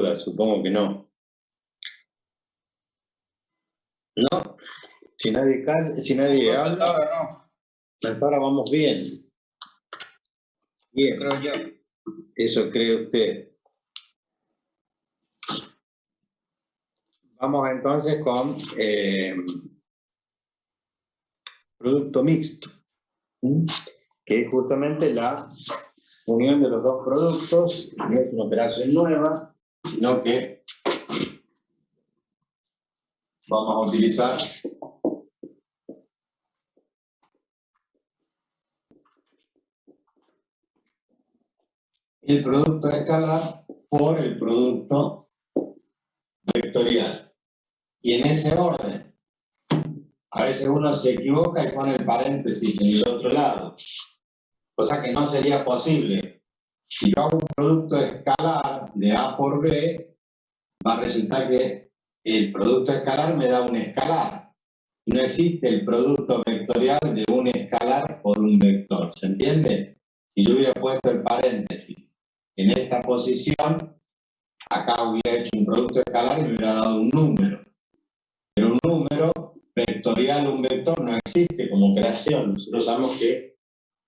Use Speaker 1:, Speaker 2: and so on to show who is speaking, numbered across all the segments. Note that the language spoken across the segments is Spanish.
Speaker 1: dudas, supongo que no. ¿No? Si nadie habla,
Speaker 2: Ahora no.
Speaker 1: hasta ahora vamos bien. Bien,
Speaker 2: Creo yo.
Speaker 1: eso cree usted. Vamos entonces con producto mixto, que es justamente la unión de los dos productos. No es una operación nueva, sino que vamos a utilizar el producto escalar por el producto vectorial. Y en ese orden. A veces uno se equivoca y pone el paréntesis en el otro lado, cosa que no sería posible. Si yo hago un producto escalar de A por B, va a resultar que el producto escalar me da un escalar. No existe el producto vectorial de un escalar por un vector, ¿se entiende? Si yo hubiera puesto el paréntesis en esta posición, acá hubiera hecho un producto escalar y me hubiera dado un número. Pero un número vectorial, un vector, no existe como operación. Nosotros sabemos que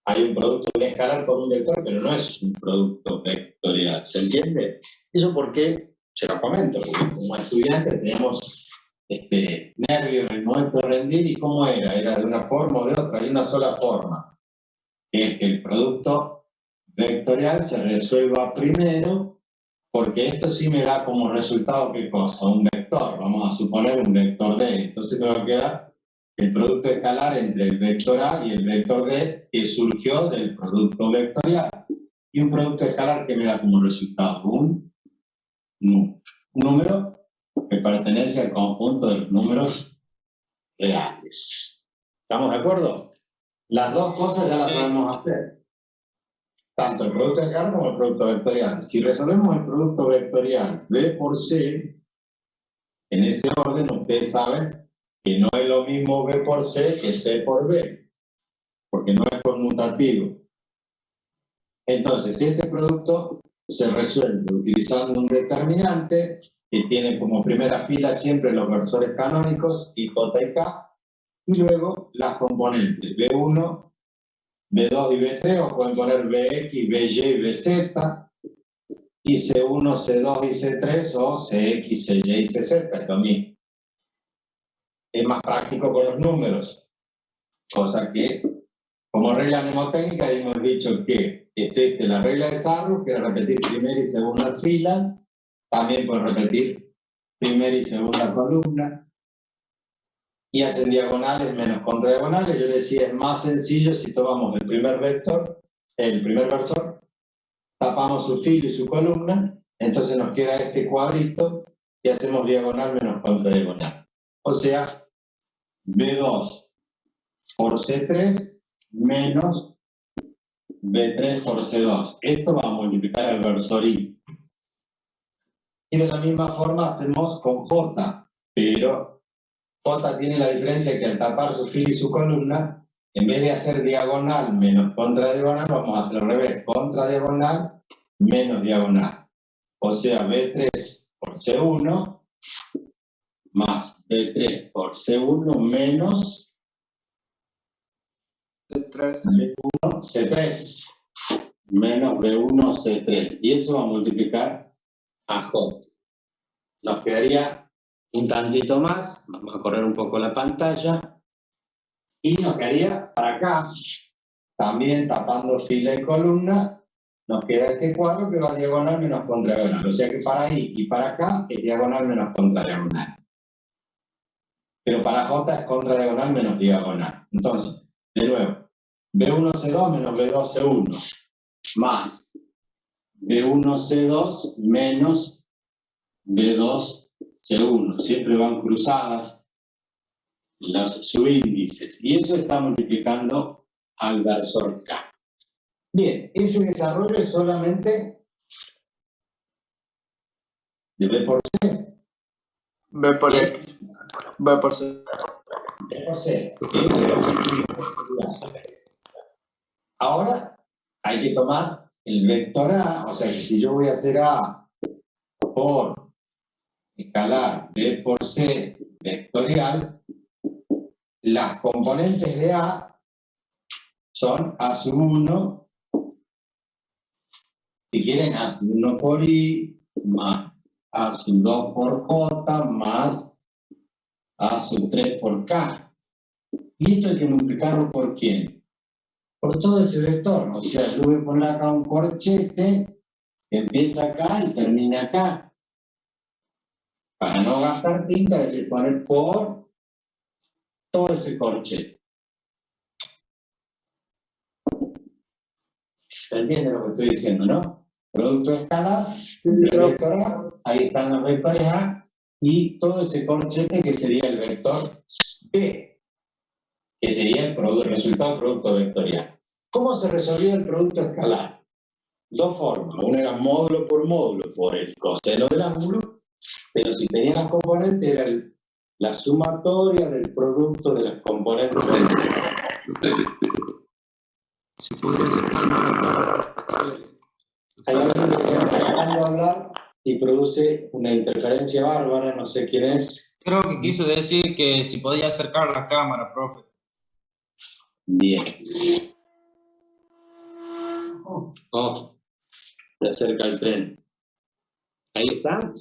Speaker 1: hay un producto de escalar por un vector, pero no es un producto vectorial. ¿Se entiende? Eso porque, se lo comento, porque como estudiantes teníamos nervios en el momento de rendir, y cómo era de una forma o de otra, hay una sola forma, que es que el producto vectorial se resuelva primero, porque esto sí me da como resultado, ¿qué cosa? Un vector, vamos a suponer un vector D. Entonces me va a quedar el producto escalar entre el vector A y el vector D, que surgió del producto vectorial. Y un producto escalar que me da como resultado un número que pertenece al conjunto de los números reales. ¿Estamos de acuerdo? Las dos cosas ya las podemos hacer. Tanto el producto escalar como el producto vectorial. Si resolvemos el producto vectorial B por C, en ese orden ustedes saben que no es lo mismo B por C que C por B, porque no es conmutativo. Entonces, este producto se resuelve utilizando un determinante que tiene como primera fila siempre los versores canónicos, I, J y K, y luego las componentes B1, B2 y B3, o pueden poner BX, BY y BZ, y C1, C2 y C3, o CX, CY y CZ, es lo mismo. Es más práctico con los números, cosa que, como regla mnemotécnica, hemos dicho que existe la regla de Sarrus, que es repetir primera y segunda fila, también puede repetir primera y segunda columna, y hacen diagonales menos contradiagonales. Yo les decía, es más sencillo si tomamos el primer vector, el primer versor, tapamos su filo y su columna, entonces nos queda este cuadrito y hacemos diagonal menos contradiagonal. O sea, B2 por C3 menos B3 por C2. Esto va a multiplicar al versor I. Y de la misma forma hacemos con J, pero J tiene la diferencia que al tapar su fila y su columna, en vez de hacer diagonal menos contradiagonal, vamos a hacer al revés, contradiagonal menos diagonal. O sea, B3 por C1 más B3 por C1 menos B1 C3 menos B1 C3. Y eso va a multiplicar a J. Nos quedaría un tantito más, vamos a correr un poco la pantalla, y nos quedaría para acá, también tapando fila y columna, nos queda este cuadro que va diagonal menos contradiagonal. O sea que para ahí y para acá es diagonal menos contradiagonal. Pero para J es contradiagonal menos diagonal. Entonces, de nuevo, B1C2 menos B2C1 más B1C2 menos B2C1. Siempre van cruzadas los subíndices. Y eso está multiplicando al versor K. Bien, ese desarrollo es solamente de B por C.
Speaker 2: B por X. B por C.
Speaker 1: B por C. Ahora hay que tomar el vector A, o sea que si yo voy a hacer A por escalar B por C vectorial, las componentes de A son A sub 1, si quieren A sub 1 por I, más A sub 2 por J, más A sub 3 por K. Y esto hay que multiplicarlo por ¿quién? Por todo ese vector. O sea, yo voy a poner acá un corchete que empieza acá y termina acá. Para no gastar tinta hay que poner por todo ese corchete. ¿Se entiende lo que estoy diciendo, no? Producto escalar, el vector A, ahí están los vectores A, y todo ese corchete que sería el vector B, que sería el resultado del producto vectorial. ¿Cómo se resolvía el producto escalar? Dos formas. Una era módulo por el coseno del ángulo, pero si tenía las componentes era la sumatoria del producto de las componentes.
Speaker 2: Si podría acercarme.
Speaker 1: Hay alguien que está tratando de hablar y produce una interferencia bárbara, no sé quién es.
Speaker 3: Creo que quiso decir que si podía acercar la cámara, profe.
Speaker 1: Bien. Oh, se acerca el tren. Ahí está.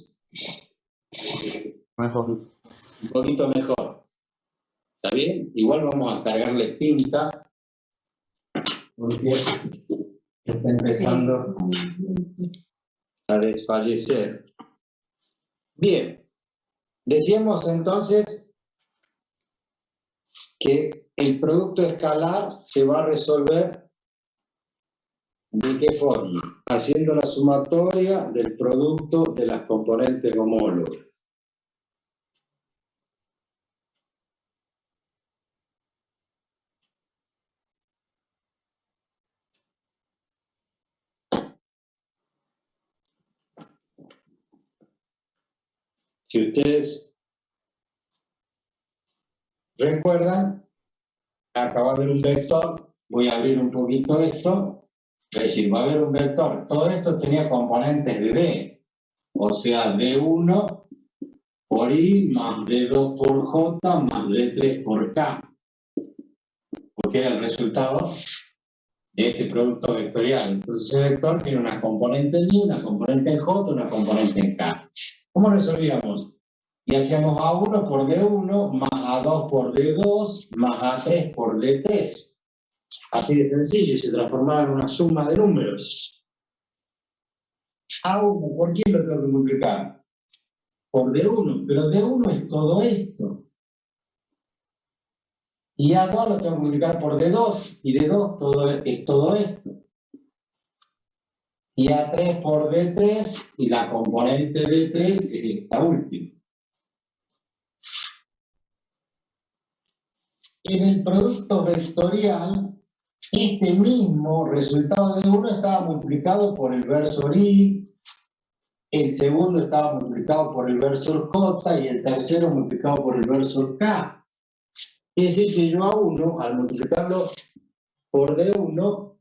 Speaker 2: Mejor.
Speaker 1: Un poquito mejor. ¿Está bien? Igual vamos a cargarle tinta. Porque está empezando a desfallecer. Bien. Decíamos entonces que el producto escalar se va a resolver ¿de qué forma? Haciendo la sumatoria del producto de las componentes homólogas. Si ustedes recuerdan, acá va a haber un vector, voy a abrir un poquito esto, es decir, va a haber un vector. Todo esto tenía componentes de D, o sea, D1 por I más D2 por J más D3 por K, porque era el resultado de este producto vectorial. Entonces ese vector tiene una componente en I, una componente en J, una componente en K. ¿Cómo resolvíamos? Y hacíamos A1 por D1 más A2 por D2 más A3 por D3. Así de sencillo, y se transformaba en una suma de números. A1, ¿por quién lo tengo que multiplicar? Por D1, pero D1 es todo esto. Y A2 lo tengo que multiplicar por D2, y D2 es todo esto. Y A3 por D3, y la componente D3 es esta última. En el producto vectorial, este mismo resultado de uno estaba multiplicado por el versor I, el segundo estaba multiplicado por el versor J y el tercero multiplicado por el versor K. Es decir, que yo a uno, al multiplicarlo por D1,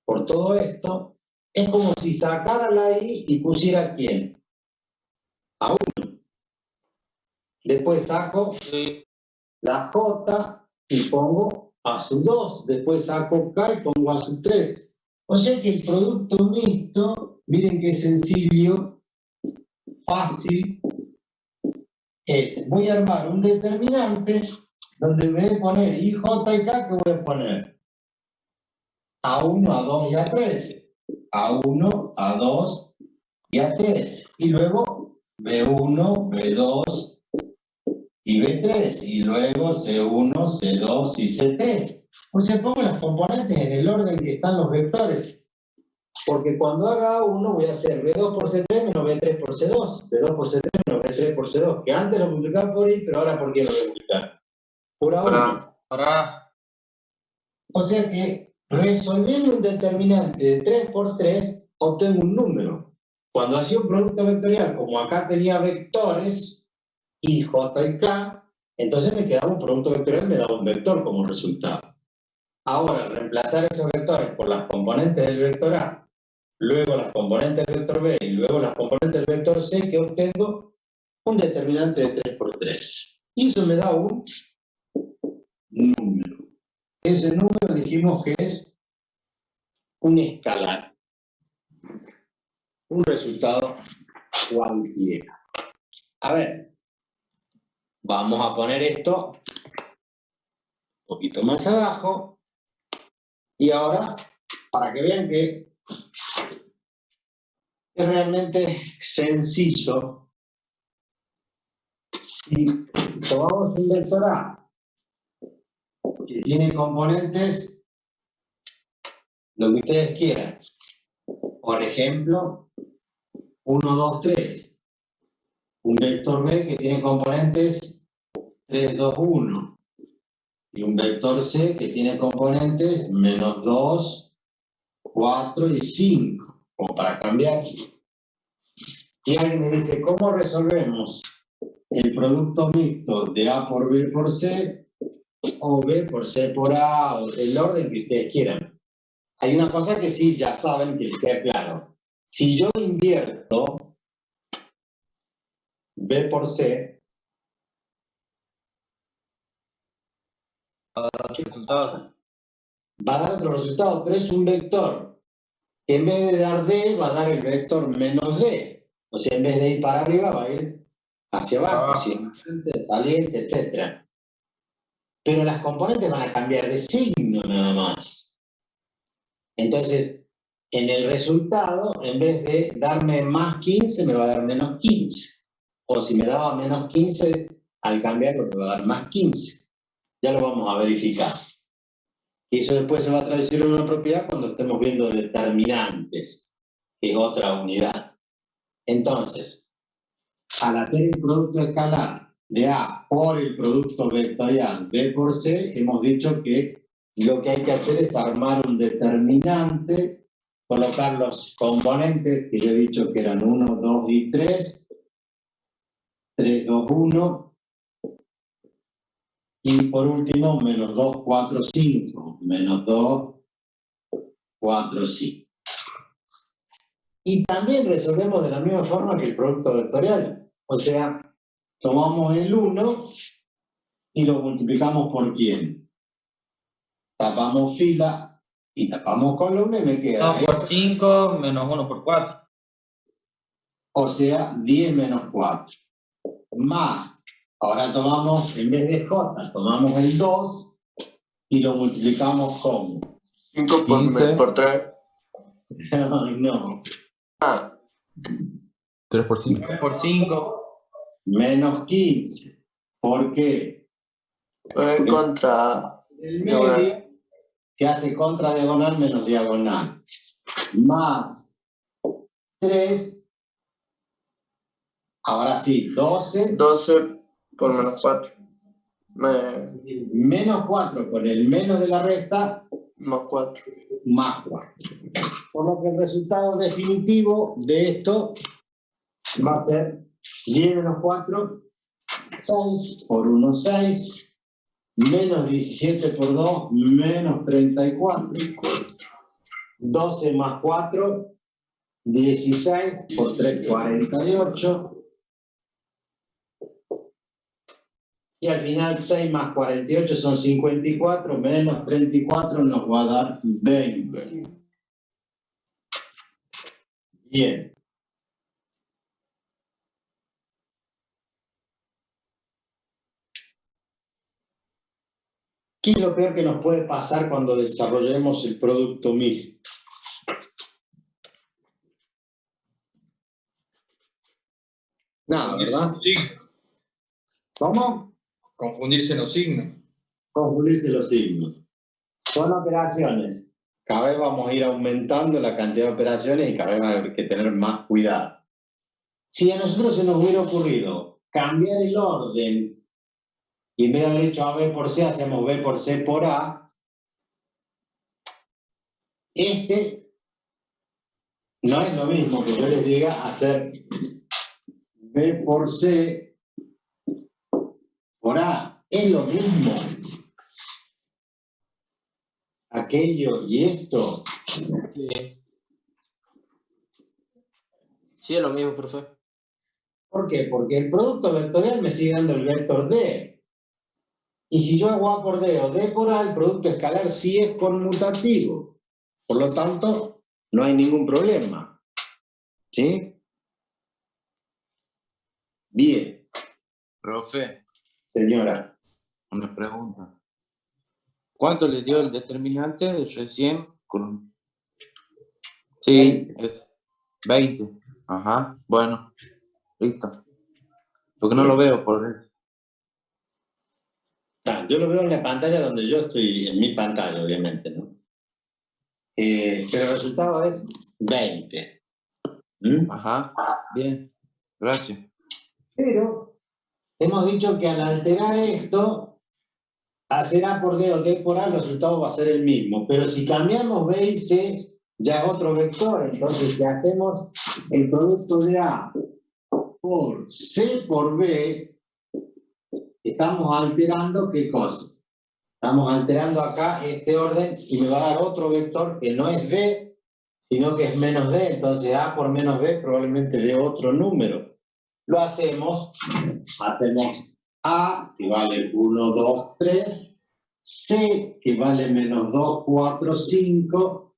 Speaker 1: por todo esto, es como si sacara la I y pusiera ¿quién? A 1. Después saco la J y pongo A sub 2. Después saco K y pongo A sub 3. O sea que el producto mixto, miren qué sencillo, fácil, es, voy a armar un determinante donde en vez de poner I, J y K, ¿qué voy a poner? A1, A2 y A3. A1, A2 y A3. Y luego B1, B2 y B3. Y luego C1, C2 y C3. O sea, pongo las componentes en el orden que están los vectores. Porque cuando haga A1 voy a hacer B2 por C3 menos B3 por C2. B2 por C3 menos B3 por C2. Que antes lo multiplicaba por I, pero ahora ¿por qué lo voy a multiplicar? Por A1.
Speaker 3: Ahora,
Speaker 1: O sea que resolviendo un determinante de 3 por 3, obtengo un número. Cuando hacía un producto vectorial, como acá tenía vectores, I, J y K, entonces me quedaba un producto vectorial, me daba un vector como resultado. Ahora, reemplazar esos vectores por las componentes del vector A luego las componentes del vector B y luego las componentes del vector C, que obtengo un determinante de 3 por 3. Y eso me da un número. Ese número dijimos que es un escalar, un resultado cualquiera. A ver, vamos a poner esto un poquito más abajo. Y ahora, para que vean que es realmente sencillo, si tomamos un vector A que tiene componentes, lo que ustedes quieran, por ejemplo, 1, 2, 3, un vector B que tiene componentes 3, 2, 1, y un vector C que tiene componentes menos 2, 4 y 5, como para cambiar. Y alguien me dice, ¿cómo resolvemos el producto mixto de A por B por C o B por C por A, o el orden que ustedes quieran? Hay una cosa que sí ya saben, que les queda claro. Si yo invierto B por C,
Speaker 3: Resultado.
Speaker 1: va a dar otro resultado, pero es un vector. En vez de dar D, va a dar el vector menos D. O sea, en vez de ir para arriba, va a ir hacia abajo, saliente, etc. Pero las componentes van a cambiar de signo nada más. Entonces, en el resultado, en vez de darme más 15, me va a dar menos 15. O si me daba menos 15, al cambiarlo me va a dar más 15. Ya lo vamos a verificar. Y eso después se va a traducir en una propiedad cuando estemos viendo determinantes, que es otra unidad. Entonces, al hacer el producto escalar de A por el producto vectorial B por C, hemos dicho que lo que hay que hacer es armar un determinante, colocar los componentes que yo he dicho que eran 1, 2 y 3, 3, 2, 1, y por último menos 2, 4, 5, menos 2, 4, 5. Y también resolvemos de la misma forma que el producto vectorial. O sea, tomamos el 1 y lo multiplicamos por ¿quién? Tapamos fila y tapamos columna y me queda
Speaker 3: 2 por 5 menos 1 por 4.
Speaker 1: O sea, 10 menos 4. Más, ahora tomamos, en vez de J, tomamos el 2 y lo multiplicamos con
Speaker 2: 5
Speaker 4: 15.
Speaker 2: por 3.
Speaker 1: Ay, no.
Speaker 2: Ah,
Speaker 4: 3 por 5.
Speaker 3: 3 por 5.
Speaker 1: Menos 15. ¿Por qué?
Speaker 2: pues contra.
Speaker 1: El medio se hace contra diagonal menos diagonal. Más 3. Ahora sí, 12.
Speaker 2: 12 por menos 4.
Speaker 1: Menos 4 con el menos de la resta,
Speaker 2: Más 4.
Speaker 1: más 4. Por lo que el resultado definitivo de esto va a ser 10 menos 4, 6 por 1, 6, menos 17 por 2, menos 34, 12 más 4, 16 por 3, 48, y al final 6 más 48 son 54, menos 34 nos va a dar 20. Bien. ¿Qué es lo peor que nos puede pasar cuando desarrollemos el producto mixto? Nada, ¿verdad? ¿Cómo?
Speaker 3: Confundirse los signos.
Speaker 1: Confundirse los signos. Son operaciones. Cada vez vamos a ir aumentando la cantidad de operaciones y cada vez va a haber que tener más cuidado. Si a nosotros se nos hubiera ocurrido cambiar el orden y en vez de haber hecho A, B por C, hacemos B por C por A, no es lo mismo que yo les diga hacer B por C por A. Es lo mismo. Aquello y esto
Speaker 2: Sí, es lo mismo, profe.
Speaker 1: ¿Por qué? Porque el producto vectorial me sigue dando el vector D. Y si yo hago A por D o D por A, el producto escalar sí es conmutativo. Por lo tanto, no hay ningún problema. ¿Sí? Bien,
Speaker 5: Profe,
Speaker 1: señora.
Speaker 5: una pregunta. ¿Cuánto le dio el determinante de recién? Sí,
Speaker 1: 20.
Speaker 5: es 20. Ajá, bueno, listo. Porque no lo
Speaker 1: Bien.
Speaker 5: veo por él.
Speaker 1: Yo lo veo en la pantalla donde yo estoy, en mi pantalla, obviamente, ¿no? Pero el resultado es 20. ¿Mm?
Speaker 5: Ajá, bien, gracias.
Speaker 1: Pero hemos dicho que al alterar esto, hacer A por D o D por A, el resultado va a ser el mismo. Pero si cambiamos B y C, ya es otro vector. Entonces, si hacemos el producto de A por C por B, estamos alterando ¿qué cosa? Estamos alterando acá este orden y me va a dar otro vector que no es D, sino que es menos D. Entonces A por menos D probablemente dé otro número. Lo hacemos A, que vale 1, 2, 3, C, que vale menos 2, 4, 5,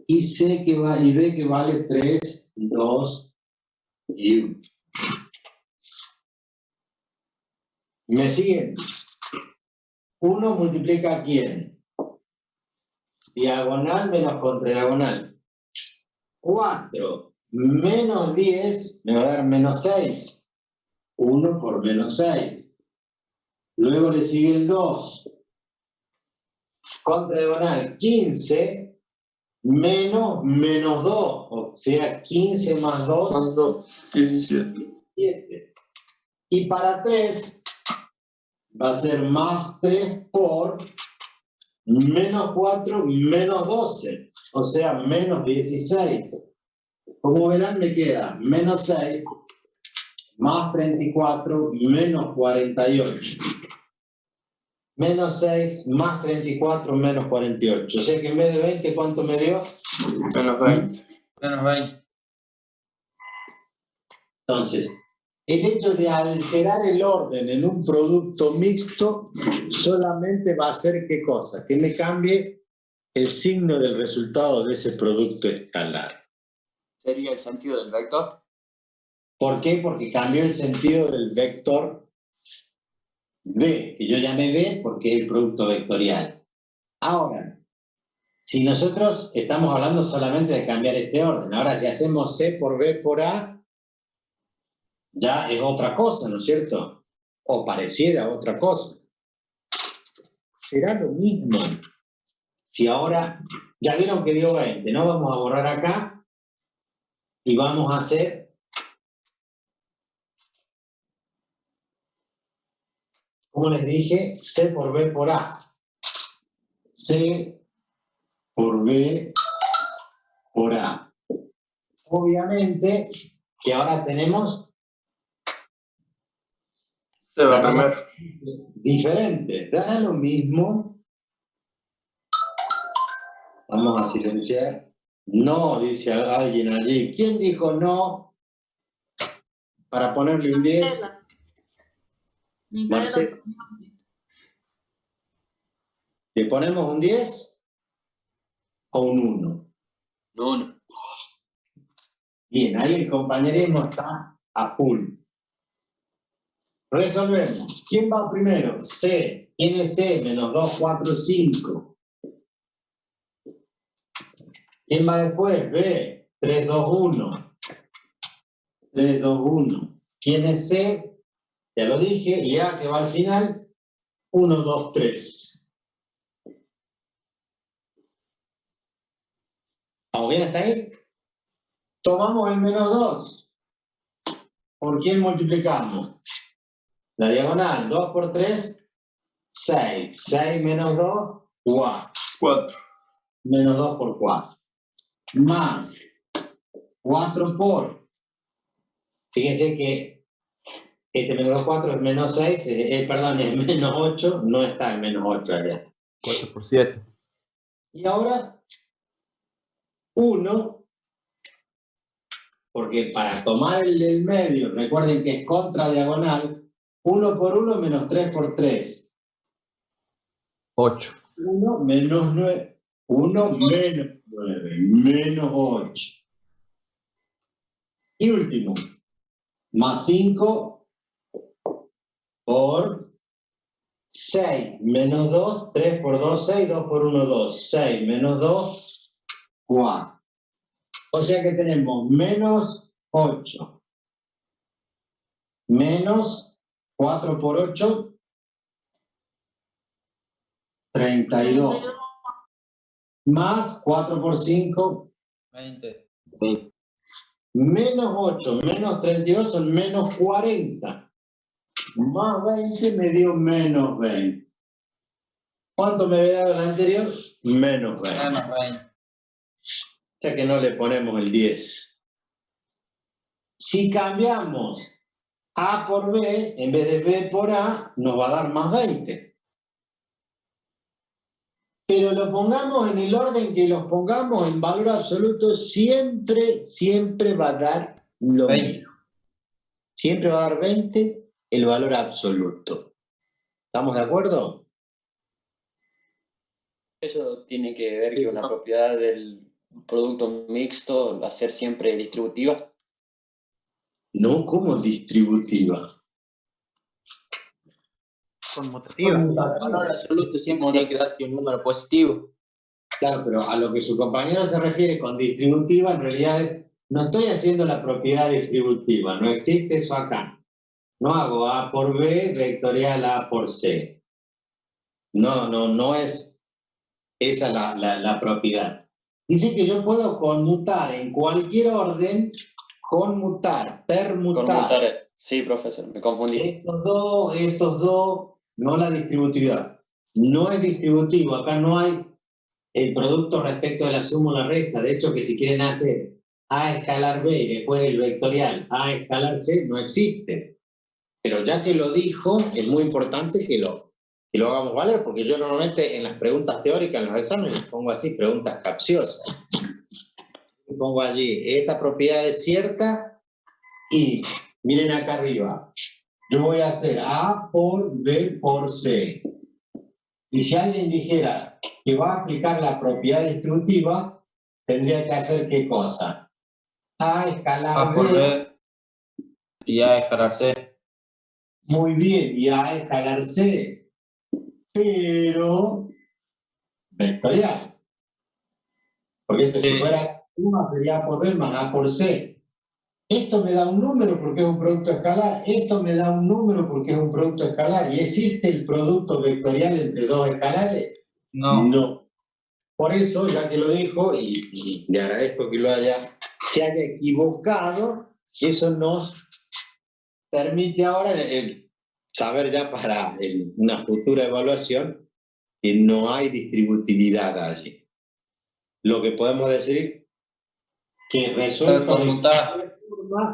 Speaker 1: y y B, que vale 3, 2 y 1. ¿Me siguen? 1 multiplica ¿a quién? Diagonal menos contradiagonal. 4 menos 10 me va a dar menos 6. 1 por menos 6. Luego le sigue el 2. Contradiagonal 15 menos menos 2. O sea, 15 más 2.
Speaker 2: Cuando 17.
Speaker 1: 7. Y para 3 va a ser más 3 por menos 4 menos 12. O sea, menos 16. Como verán, me queda menos 6 más 34 menos 48. Menos 6 más 34 menos 48. O sea que en vez de 20, ¿cuánto me dio?
Speaker 2: Menos 20.
Speaker 3: Menos 20.
Speaker 1: Entonces, el hecho de alterar el orden en un producto mixto solamente va a hacer ¿qué cosa? Que me cambie el signo del resultado de ese producto escalar.
Speaker 2: ¿Sería el sentido del vector?
Speaker 1: ¿Por qué? Porque cambió el sentido del vector D, que yo llamé D porque es el producto vectorial. Ahora, si nosotros estamos hablando solamente de cambiar este orden, ahora si hacemos C por B por A, ya es otra cosa, ¿no es cierto? O pareciera otra cosa. Será lo mismo. Si ahora, ya vieron que dio 20, ¿no? Vamos a borrar acá y vamos a hacer, como les dije, C por B por A. C por B por A. Obviamente que ahora tenemos
Speaker 2: Se va primero.
Speaker 1: diferentes. Da lo mismo. Vamos a silenciar. No, dice alguien allí. ¿Quién dijo no? Para ponerle un 10. Marcelo. ¿Le ponemos un 10 o un 1?
Speaker 2: 1.
Speaker 1: Bien, ahí el compañerismo está a full. Resolvemos. ¿Quién va primero? C. ¿Quién es C? Menos 2, 4, 5. ¿Quién va después? B. 3, 2, 1. 3, 2, 1. ¿Quién es C? Ya lo dije. Y A, que va al final. 1, 2, 3. ¿Vamos bien hasta ahí? Tomamos el menos 2. ¿Por quién multiplicamos? La diagonal. 2 por 3, 6. 6 menos 2, 4.
Speaker 2: 4.
Speaker 1: Menos 2 por 4. Más 4 por. Fíjense que este menos 2, 4 es menos 6. Perdón, es menos 8. No está el menos 8 allá.
Speaker 4: 4 por 7.
Speaker 1: Y ahora 1 porque para tomar el del medio, recuerden que es contra diagonal, 1 por 1 menos 3 por 3.
Speaker 4: 8.
Speaker 1: 1 menos 9. 1 menos 9, menos 8. Y último, más 5 por 6, menos 2, 3 por 2, 6, 2 por 1, 2, 6, menos 2, 4. O sea que tenemos menos 8, menos 4 por 8, 32, más 4 por 5,
Speaker 3: 20.
Speaker 1: menos 8, menos 32 son menos 40. Más 20 me dio menos 20. ¿Cuánto me había dado el anterior? Menos 20.
Speaker 3: Menos 20.
Speaker 1: O sea que no le ponemos el 10. Si cambiamos A por B, en vez de B por A, nos va a dar más 20. Pero lo pongamos en el orden que los pongamos en valor absoluto, siempre va a dar lo
Speaker 3: 20.
Speaker 1: mismo. Siempre va a dar 20 el valor absoluto. ¿Estamos de acuerdo?
Speaker 6: Eso tiene que ver que una propiedad del producto mixto va a ser siempre distributiva.
Speaker 1: No como distributiva.
Speaker 2: Conmutativa. El valor absoluto siempre tiene que darte un número positivo.
Speaker 1: Claro, pero a lo que su compañero se refiere con distributiva, en realidad no estoy haciendo la propiedad distributiva, no existe eso acá. No hago A por B vectorial A por C. No es esa la propiedad. Dice que yo puedo conmutar en cualquier orden, conmutar, permutar.
Speaker 6: Conmutar, sí, profesor, me confundí.
Speaker 1: Estos dos, no la distributividad. No es distributivo, acá no hay el producto respecto de la suma o la resta. De hecho, que si quieren hacer A escalar B y después el vectorial A escalar C, no existe. Pero ya que lo dijo, es muy importante que lo hagamos valer, porque yo normalmente en las preguntas teóricas, en los exámenes, pongo así, preguntas capciosas. Pongo allí, esta propiedad es cierta y miren acá arriba, yo voy a hacer A por B por C. Y si alguien dijera que va a aplicar la propiedad distributiva, tendría que hacer ¿qué cosa? A escalar
Speaker 3: A por
Speaker 1: B.
Speaker 3: B y A escalar C.
Speaker 1: Muy bien, y A escalar C. Pero vectorial. Porque esto, si
Speaker 3: Sí.
Speaker 1: fuera suma, sería A por B más A por C. Esto me da un número porque es un producto escalar. Esto me da un número porque es un producto escalar. ¿Y existe el producto vectorial entre dos escalares?
Speaker 3: No.
Speaker 1: No. Por eso, ya que lo dijo, y le agradezco que se haya equivocado, eso nos permite ahora saber ya para una futura evaluación que no hay distributividad allí. Lo que podemos decir que resuelto
Speaker 3: conmutar.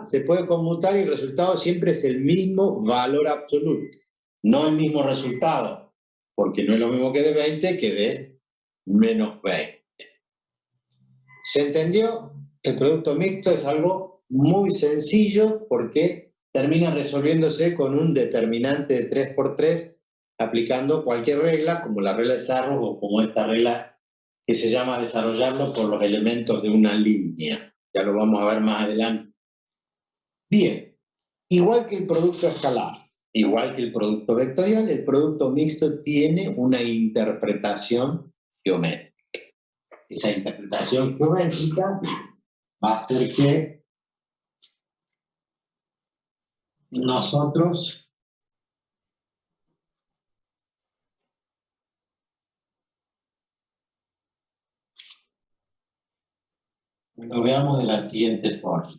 Speaker 1: se puede conmutar y el resultado siempre es el mismo valor absoluto, no el mismo resultado, porque no es lo mismo que de 20 que de menos 20. ¿Se entendió? El producto mixto es algo muy sencillo porque termina resolviéndose con un determinante de 3 por 3 aplicando cualquier regla, como la regla de Sarro o como esta regla que se llama desarrollarlo por los elementos de una línea. Ya lo vamos a ver más adelante. Bien, igual que el producto escalar, igual que el producto vectorial, el producto mixto tiene una interpretación geométrica. Esa interpretación geométrica va a hacer que nosotros lo veamos de la siguiente forma.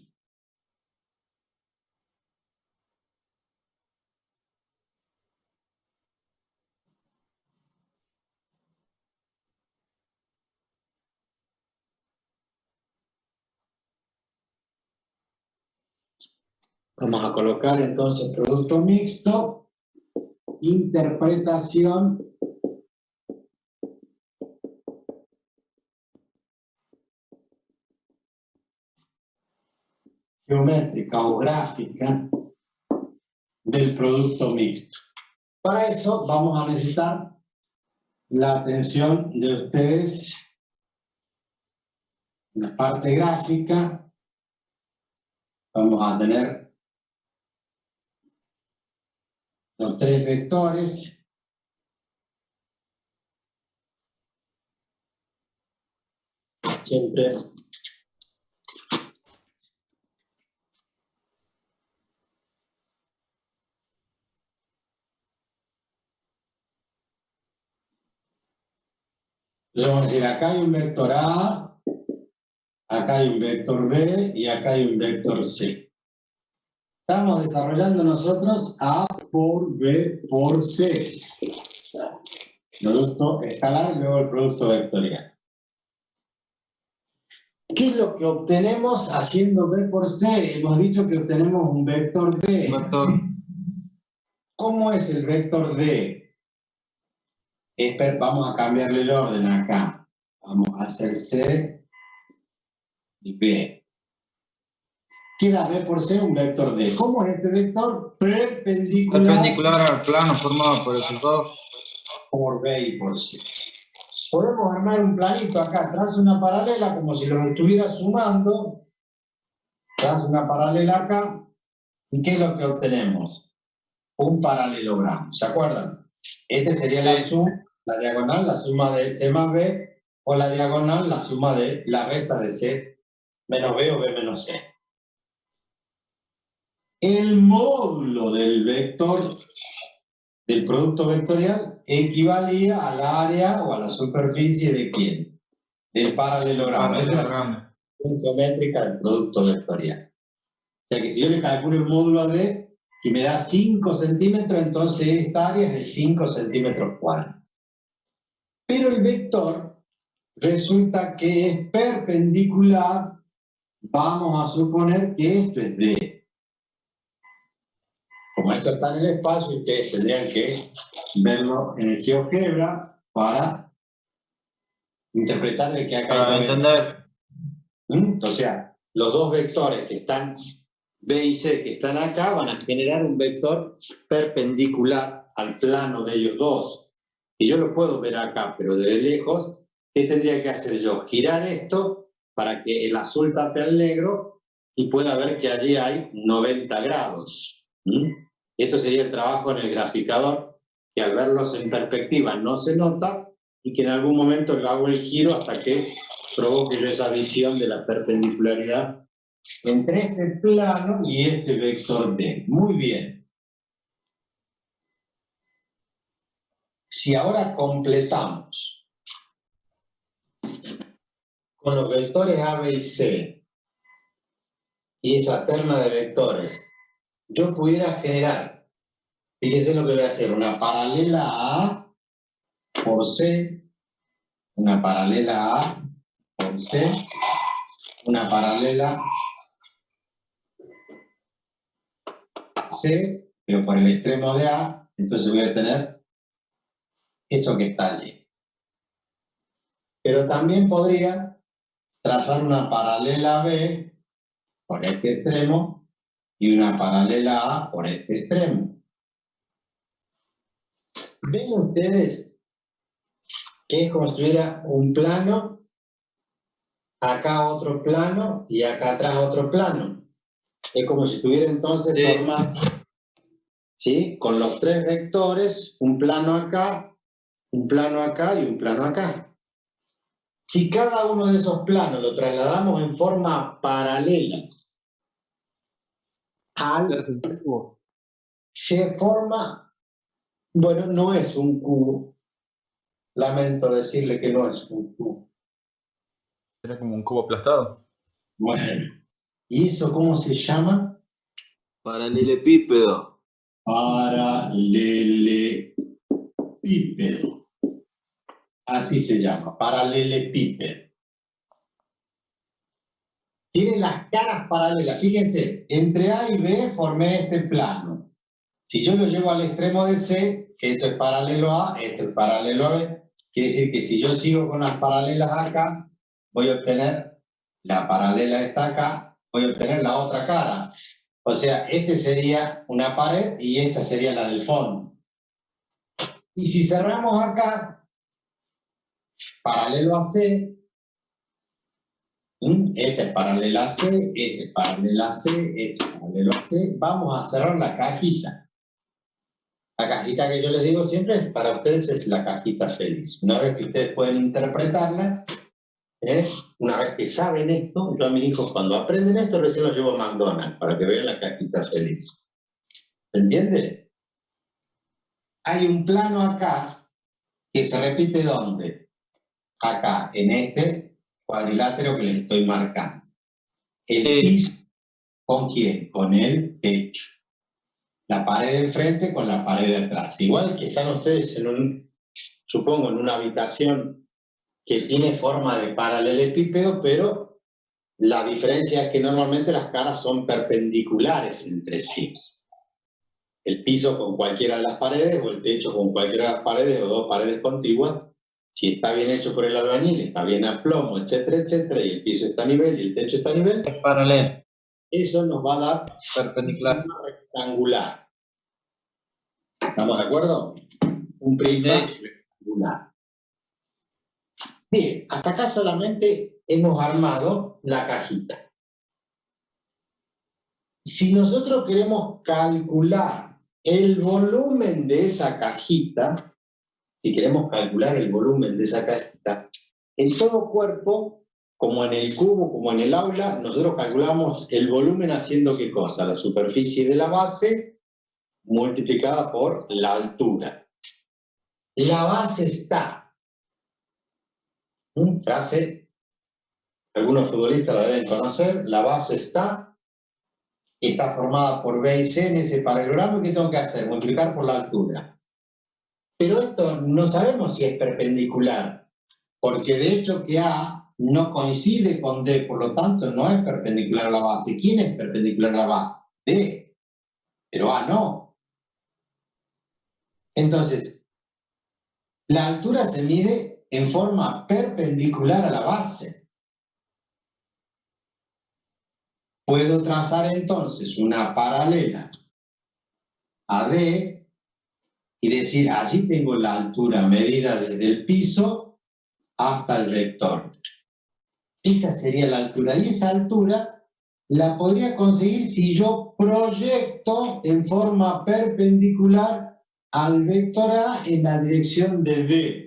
Speaker 1: Vamos a colocar entonces producto mixto, interpretación geométrica o gráfica del producto mixto. Para eso vamos a necesitar la atención de ustedes en la parte gráfica. Vamos a tener los tres vectores. Siempre le vamos a decir, acá hay un vector A, acá hay un vector B y acá hay un vector C. Estamos desarrollando nosotros A por B por C. Producto escalar y luego el producto vectorial. ¿Qué es lo que obtenemos haciendo B por C? Hemos dicho que obtenemos un vector D.
Speaker 3: Vector.
Speaker 1: ¿Cómo es el vector D? Vamos a cambiarle el orden acá. Vamos a hacer C y B. Queda B por C un vector D. ¿Cómo es este vector?
Speaker 3: Perpendicular al plano formado por el resultado.
Speaker 1: Por B y por C. Podemos armar un planito acá, trazo una paralela como si los estuviera sumando. Trazo una paralela acá. ¿Y qué es lo que obtenemos? Un paralelogramo. ¿Se acuerdan? Este sería la suma, la diagonal, la suma de C más B, o la diagonal, la suma de la resta de C menos B o B menos C. El módulo del vector, del producto vectorial, equivalía al área o a la superficie de ¿quién? Del paralelogramo. Esa es la función geométrica del producto vectorial. O sea que si yo le calculo el módulo a D y me da 5 centímetros, entonces esta área es de 5 centímetros cuadrados. Pero el vector resulta que es perpendicular, vamos a suponer que esto es D. Como esto está en el espacio, ustedes tendrían que verlo en el GeoGebra para interpretar de que acá
Speaker 3: Para
Speaker 1: hay
Speaker 3: entender.
Speaker 1: O sea, los dos vectores que están B y C que están acá van a generar un vector perpendicular al plano de ellos dos. Y yo lo puedo ver acá, pero desde lejos, ¿qué tendría que hacer yo? Girar esto para que el azul tape al negro y pueda ver que allí hay 90 grados. Esto sería el trabajo en el graficador, que al verlos en perspectiva no se nota y que en algún momento le hago el giro hasta que provoque yo esa visión de la perpendicularidad entre este plano y este vector D. Muy bien. Si ahora completamos con los vectores A, B y C y esa terna de vectores, yo pudiera generar, fíjense lo que voy a hacer, una paralela A por C, una paralela A por C, una paralela C, pero por el extremo de A, entonces voy a tener eso que está allí. Pero también podría trazar una paralela B por este extremo y una paralela A por este extremo. ¿Ven ustedes que es como si tuviera un plano, acá otro plano y acá atrás otro plano? Es como si estuviera entonces formado, ¿sí? Con los tres vectores, un plano acá, un plano acá y un plano acá. Si cada uno de esos planos lo trasladamos en forma paralela al cubo, se forma, bueno, no es un cubo. Lamento decirle que no es un cubo.
Speaker 4: Era como un cubo aplastado.
Speaker 1: Bueno, ¿y eso cómo se llama?
Speaker 5: Paralelepípedo.
Speaker 1: Paralelepípedo. Así se llama, paralelepípedo. Tiene las caras paralelas. Fíjense, entre A y B formé este plano. Si yo lo llevo al extremo de C, que esto es paralelo a A, esto es paralelo a B, quiere decir que si yo sigo con las paralelas acá, voy a obtener la paralela esta acá voy a obtener la otra cara. O sea, este sería una pared y esta sería la del fondo. Y si cerramos acá, paralelo a C, este es paralelo a C, este es paralelo a C, este es paralelo a C, vamos a cerrar la cajita. La cajita que yo les digo siempre para ustedes es la cajita feliz. Una vez que ustedes pueden interpretarla, una vez que saben esto, yo a mis hijos cuando aprenden esto recién los llevo a McDonald's para que vean la cajita feliz. ¿Se entiende? Hay un plano acá que se repite ¿dónde? Acá, en este cuadrilátero que les estoy marcando. El piso, ¿con quién? Con el techo. La pared de enfrente con la pared de atrás. Igual que están ustedes supongo, en una habitación que tiene forma de paralelepípedo, pero la diferencia es que normalmente las caras son perpendiculares entre sí. El piso con cualquiera de las paredes o el techo con cualquiera de las paredes o dos paredes contiguas, si está bien hecho por el albañil, está bien a plomo, etcétera, etcétera, y el piso está a nivel y el techo está a nivel,
Speaker 3: Es paralelo.
Speaker 1: eso nos va a dar
Speaker 3: Perpendicular.
Speaker 1: una rectangular. ¿Estamos de acuerdo? Un prisma rectangular. Bien, hasta acá solamente hemos armado la cajita. Si nosotros queremos calcular el volumen de esa cajita, si queremos calcular el volumen de esa cajita, en todo cuerpo, como en el cubo, como en el aula, nosotros calculamos el volumen haciendo ¿qué cosa? La superficie de la base multiplicada por la altura. La base está, frase, algunos futbolistas la deben conocer, la base está formada por B y C en ese paralelogramo, ¿y qué tengo que hacer? Multiplicar por la altura. Pero esto no sabemos si es perpendicular, porque de hecho que A no coincide con D, por lo tanto no es perpendicular a la base. ¿Quién es perpendicular a la base? D, pero A no. Entonces, la altura se mide en forma perpendicular a la base. Puedo trazar entonces una paralela a D y decir, allí tengo la altura medida desde el piso hasta el vector. Esa sería la altura, y esa altura la podría conseguir si yo proyecto en forma perpendicular al vector A en la dirección de D.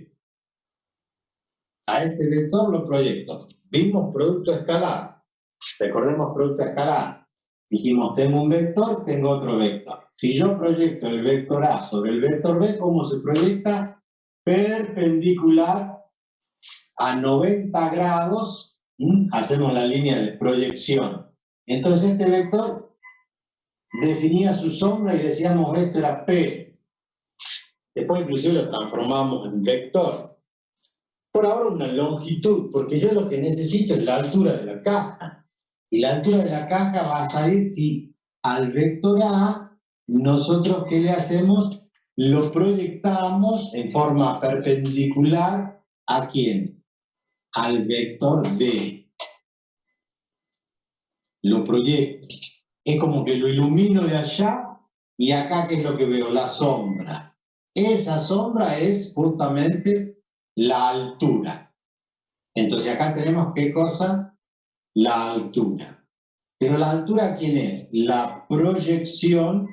Speaker 1: A este vector lo proyecto. Vimos producto escalar. Recordemos producto escalar. Dijimos, tengo un vector, tengo otro vector. Si yo proyecto el vector A sobre el vector B, ¿cómo se proyecta? Perpendicular a 90 grados, hacemos la línea de proyección. Entonces este vector definía su sombra y decíamos esto era P. Después inclusive lo transformamos en vector. Por ahora una longitud, porque yo lo que necesito es la altura de la caja. Y la altura de la caja va a salir si al vector A, nosotros ¿qué le hacemos? Lo proyectamos en forma perpendicular ¿a quién? Al vector D. Lo proyecto. Es como que lo ilumino de allá y acá ¿qué es lo que veo? La sombra. Esa sombra es justamente la altura. Entonces acá tenemos ¿qué cosa? La altura. Pero la altura ¿quién es? La proyección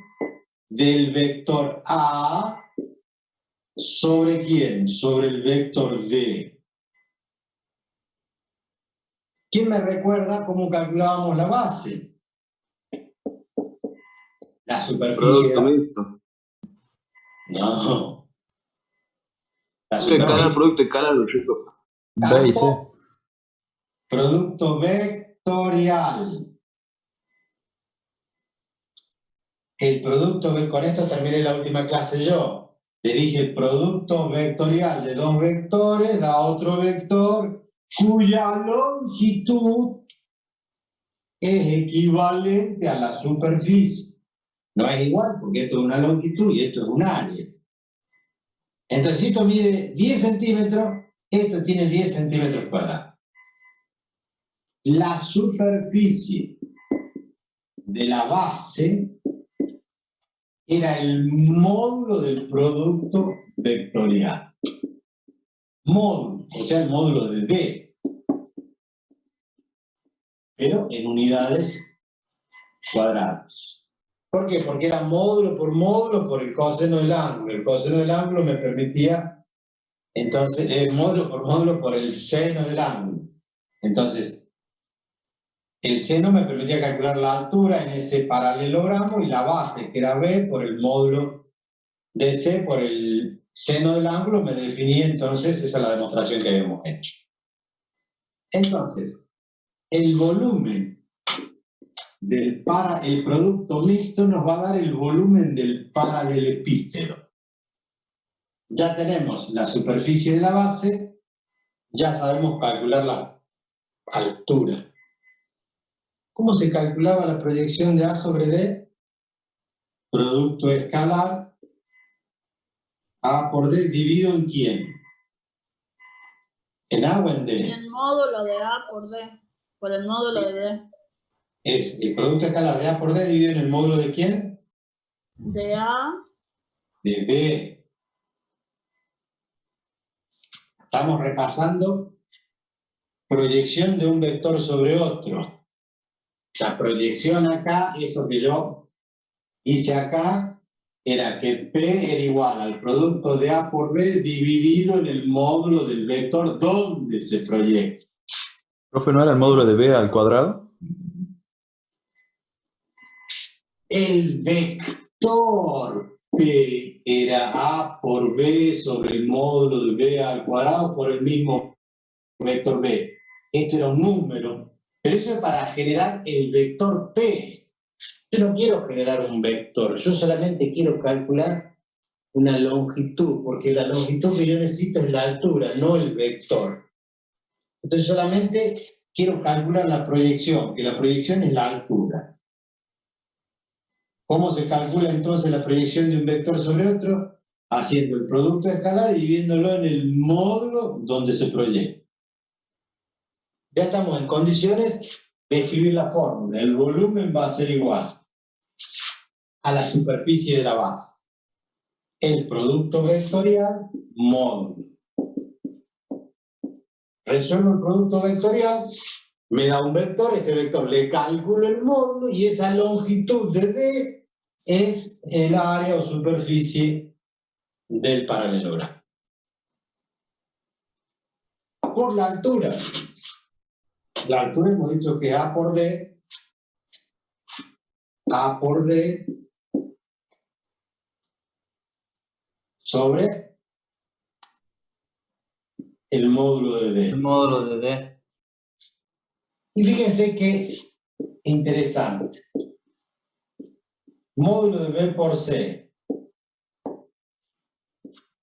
Speaker 1: del vector A ¿sobre quién? Sobre el vector D. ¿Quién me recuerda cómo calculábamos la base? La superficie.
Speaker 5: Producto mixto.
Speaker 1: No. La
Speaker 5: Escala, producto escala, lo chico.
Speaker 4: B y C.
Speaker 1: Producto vectorial. El producto, con esto terminé la última clase yo. Le dije el producto vectorial de dos vectores da otro vector cuya longitud es equivalente a la superficie. No es igual porque esto es una longitud y esto es un área. Entonces, si esto mide 10 centímetros, esto tiene 10 centímetros cuadrados. La superficie de la base era el módulo del producto vectorial. Módulo, o sea, el módulo de D, pero en unidades cuadradas. ¿Por qué? Porque era módulo por el coseno del ángulo. El coseno del ángulo me permitía, entonces, módulo por el seno del ángulo. Entonces, el seno me permitía calcular la altura en ese paralelogramo y la base, que era B, por el módulo de C, por el seno del ángulo, me definía entonces, esa es la demostración que habíamos hecho. Entonces, el volumen el producto mixto nos va a dar el volumen del paralelepípedo. Ya tenemos la superficie de la base, ya sabemos calcular la altura. ¿Cómo se calculaba la proyección de A sobre D? Producto escalar A por D dividido en quién? ¿En A o en D?
Speaker 7: En el módulo de A por D, por el módulo de D.
Speaker 1: Es el producto escalar de A por D dividido en el módulo de quién?
Speaker 7: De A.
Speaker 1: De B. Estamos repasando proyección de un vector sobre otro. La proyección acá, eso que yo hice acá, era que P era igual al producto de A por B dividido en el módulo del vector donde se proyecta.
Speaker 4: Profe, ¿no era el módulo de B al cuadrado?
Speaker 1: El vector P era A por B sobre el módulo de B al cuadrado por el mismo vector B. Esto era un número, pero eso es para generar el vector P. Yo no quiero generar un vector, yo solamente quiero calcular una longitud, porque la longitud que yo necesito es la altura, no el vector. Entonces solamente quiero calcular la proyección, que la proyección es la altura. ¿Cómo se calcula entonces la proyección de un vector sobre otro? Haciendo el producto escalar y dividiéndolo en el módulo donde se proyecta. Ya estamos en condiciones de escribir la fórmula. El volumen va a ser igual a la superficie de la base. El producto vectorial, módulo. Resuelvo el producto vectorial, me da un vector, ese vector le calculo el módulo y esa longitud de D es el área o superficie del paralelogramo. Por la altura. La altura hemos dicho que es A por D sobre el módulo de D.
Speaker 2: El módulo de D.
Speaker 1: Y fíjense qué interesante. Módulo de B por C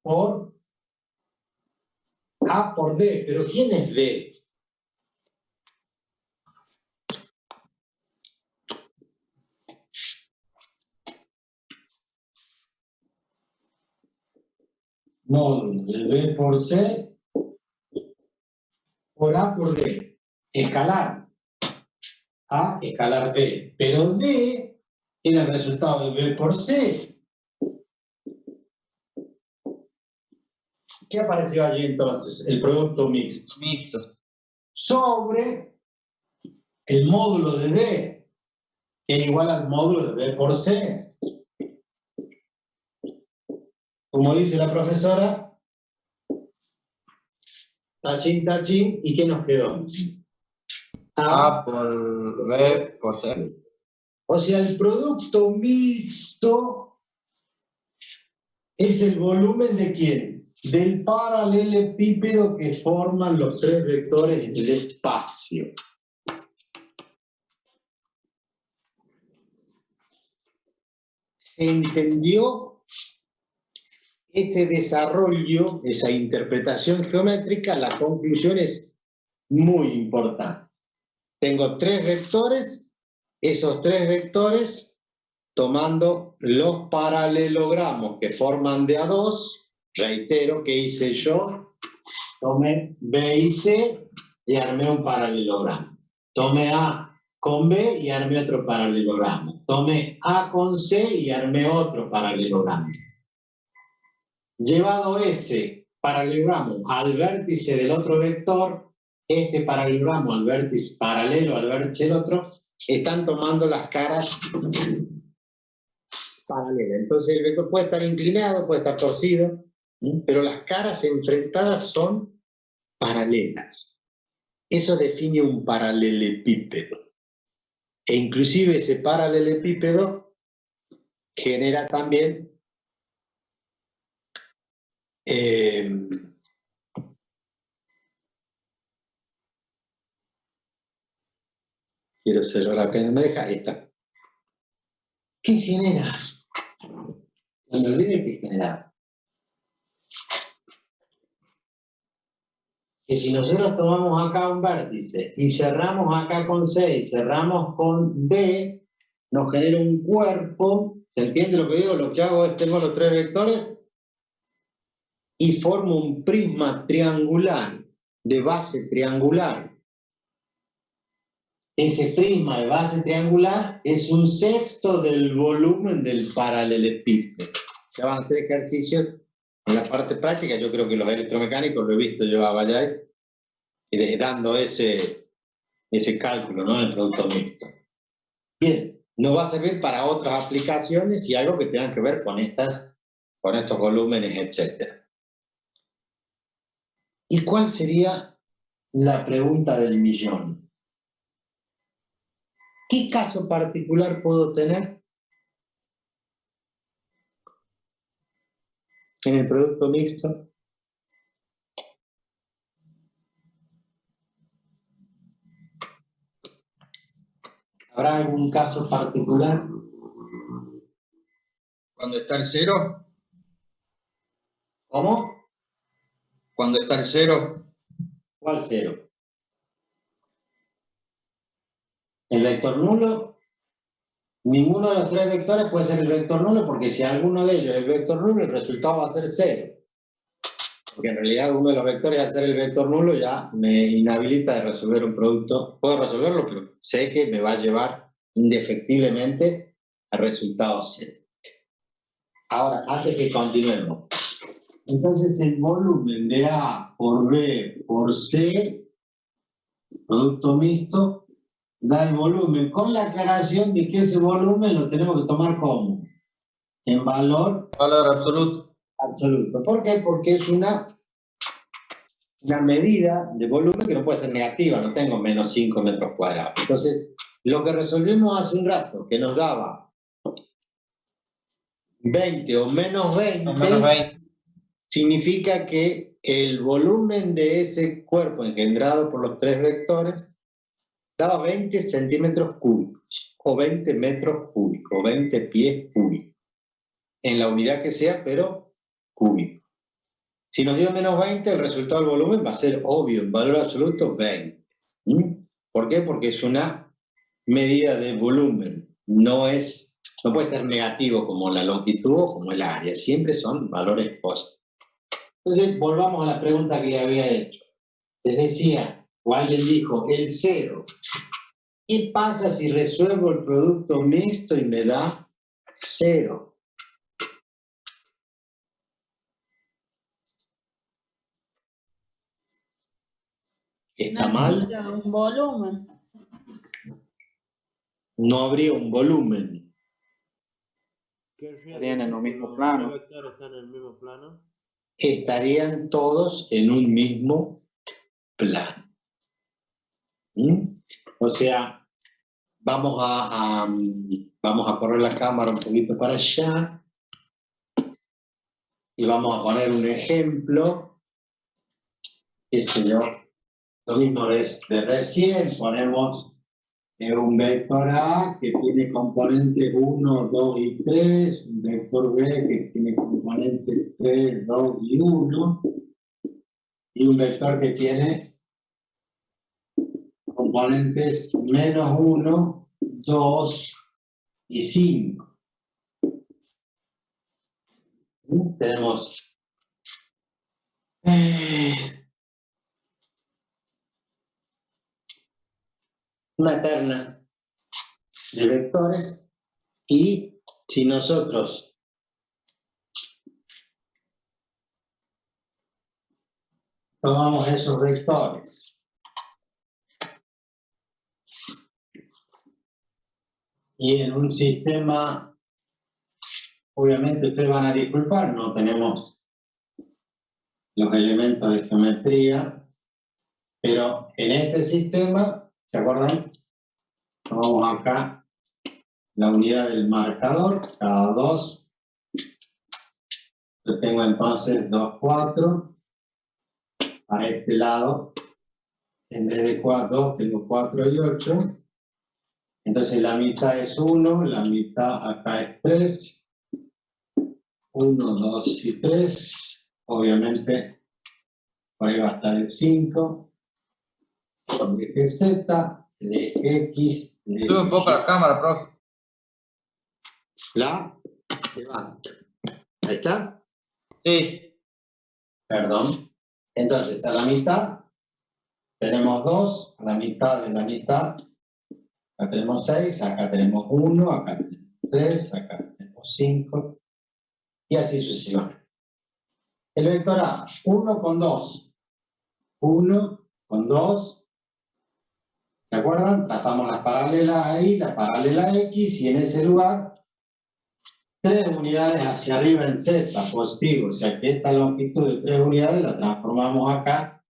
Speaker 1: por A por D. ¿Pero quién es D? Módulo de B por C por A por D. Escalar. A escalar D. Pero D era el resultado de B por C. ¿Qué apareció allí entonces? El producto mixto.
Speaker 2: Mixto.
Speaker 1: Sobre el módulo de D, que es igual al módulo de B por C. Como dice la profesora, tachín, tachín, ¿y qué nos quedó?
Speaker 2: A por B por C.
Speaker 1: O sea, el producto mixto es el volumen de ¿quién? Del paralelepípedo que forman los tres vectores del espacio. ¿Se entendió ese desarrollo, esa interpretación geométrica? La conclusión es muy importante. Tengo tres vectores, esos tres vectores, tomando los paralelogramos que forman de a dos, reitero, ¿qué hice yo? Tomé B y C y armé un paralelogramo. Tomé A con B y armé otro paralelogramo. Tomé A con C y armé otro paralelogramo. Llevado ese paralelogramo al vértice del otro vector, este paralelogramo al vértice paralelo al vértice del otro, están tomando las caras paralelas. Entonces el vector puede estar inclinado, puede estar torcido, pero las caras enfrentadas son paralelas. Eso define un paralelepípedo. E inclusive ese paralelepípedo genera también quiero cerrar acá, no me deja, ahí está. ¿Qué genera? No me olvide qué genera. Que si nosotros tomamos acá un vértice y cerramos acá con C y cerramos con D, nos genera un cuerpo. ¿Se entiende lo que digo? Lo que hago es tengo los tres vectores y formo un prisma triangular de base triangular. Ese prisma de base triangular es un sexto del volumen del paralelepípedo. Se van a hacer ejercicios en la parte práctica. Yo creo que los electromecánicos lo he visto yo a Vallay y dando ese cálculo, ¿no? El producto mixto. Bien, nos va a servir para otras aplicaciones y algo que tengan que ver con estos volúmenes, etc. ¿Y cuál sería la pregunta del millón? ¿Qué caso particular puedo tener en el producto mixto? ¿Habrá algún caso particular?
Speaker 3: Cuando está el cero,
Speaker 1: ¿Cómo?
Speaker 3: cuando está el cero,
Speaker 1: ¿Cuál cero? ¿El vector nulo? Ninguno de los tres vectores puede ser el vector nulo porque si alguno de ellos es el vector nulo, el resultado va a ser cero. Porque en realidad uno de los vectores al ser el vector nulo ya me inhabilita de resolver un producto. Puedo resolverlo, pero sé que me va a llevar indefectiblemente al resultado cero. Ahora, antes que continuemos. Entonces el volumen de A por B por C, producto mixto, da el volumen, con la aclaración de que ese volumen lo tenemos que tomar como en valor
Speaker 3: absoluto.
Speaker 1: absoluto. ¿Por qué? Porque es una medida de volumen que no puede ser negativa, no tengo menos 5 metros cuadrados. Entonces, lo que resolvimos hace un rato, que nos daba 20 o menos 20, significa que el volumen de ese cuerpo engendrado por los tres vectores daba 20 centímetros cúbicos, o 20 metros cúbicos, o 20 pies cúbicos, en la unidad que sea, pero cúbico. Si nos dio menos 20, el resultado del volumen va a ser obvio, en valor absoluto 20. ¿Por qué? Porque es una medida de volumen, no puede ser negativo como la longitud o como el área, siempre son valores positivos. Entonces, volvamos a la pregunta que ya había hecho. Les decía, o alguien dijo, el cero. ¿Qué pasa si resuelvo el producto mixto y me da cero? ¿Está mal?
Speaker 7: Un volumen.
Speaker 1: No habría un volumen.
Speaker 5: Estarían en el mismo plano.
Speaker 8: ¿Están en el mismo plano?
Speaker 1: Estarían todos en un mismo plano. O sea, vamos a poner la cámara un poquito para allá y vamos a poner un ejemplo. Qué sé yo, lo mismo es de recién, ponemos un vector A que tiene componentes 1, 2 y 3, un vector B que tiene componentes 3, 2 y 1, y un vector que tiene componentes menos 1, 2 y 5. Tenemos una terna de vectores, y si nosotros tomamos esos vectores y en un sistema, obviamente ustedes van a disculpar, no tenemos los elementos de geometría, pero en este sistema, ¿se acuerdan? Tomamos acá la unidad del marcador, cada 2. Yo tengo entonces 2, 4. Para este lado, en vez de 2, tengo 4 y 8. Entonces la mitad es 1, la mitad acá es 3. 1, 2 y 3. Obviamente, por ahí va a estar el 5. El eje Z, el eje X.
Speaker 3: Sube un poco la cámara, profe.
Speaker 1: La levanto. Ahí está.
Speaker 3: Sí.
Speaker 1: Perdón. Entonces, a la mitad tenemos 2, a la mitad de la mitad, acá tenemos 6, acá tenemos 1, acá tenemos 3, acá tenemos 5, y así sucesivamente. El vector A, 1 con 2. 1 con 2. ¿Se acuerdan? Trazamos las paralelas ahí, la paralela X, y en ese lugar 3 unidades hacia arriba en Z, positivo. O sea que esta longitud de 3 unidades la transformamos acá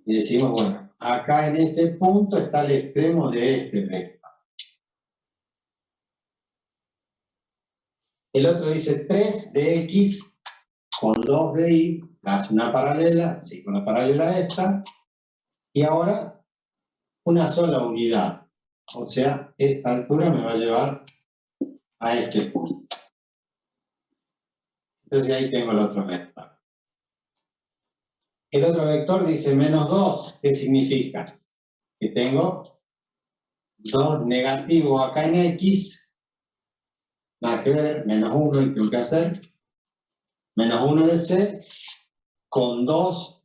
Speaker 1: y decimos, bueno, acá en este punto está el extremo de este vector. El otro dice 3 de X con 2 de Y, hace una paralela, sí, con la paralela esta, y ahora una sola unidad. O sea, esta altura me va a llevar a este punto. Entonces ahí tengo el otro vector. El otro vector dice menos 2. ¿Qué significa? Que tengo 2 negativo acá en X. Nada que ver, menos 1 y tengo que hacer. Menos 1 de C con 2.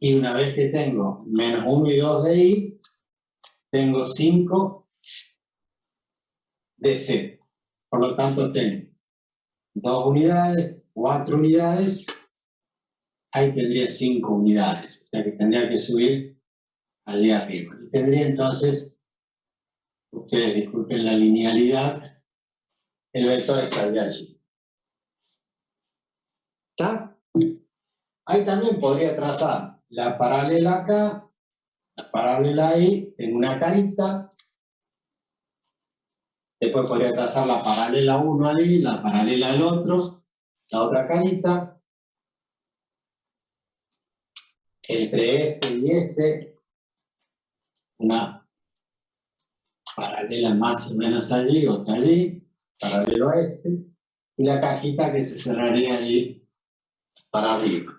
Speaker 1: Y una vez que tengo menos 1 y 2 de Y, tengo 5 de C. Por lo tanto, tengo 2 unidades, 4 unidades, ahí tendría 5 unidades. O sea que tendría que subir allí arriba. Y tendría entonces, ustedes disculpen la linealidad, el vector estaría allí. ¿Está? Ahí también podría trazar la paralela acá, la paralela ahí, en una carita. Después podría trazar la paralela 1 ahí, la paralela al otro, la otra carita. Entre este y este, una paralela más o menos allí, otra allí, paralelo a este, y la cajita que se cerraría allí para arriba.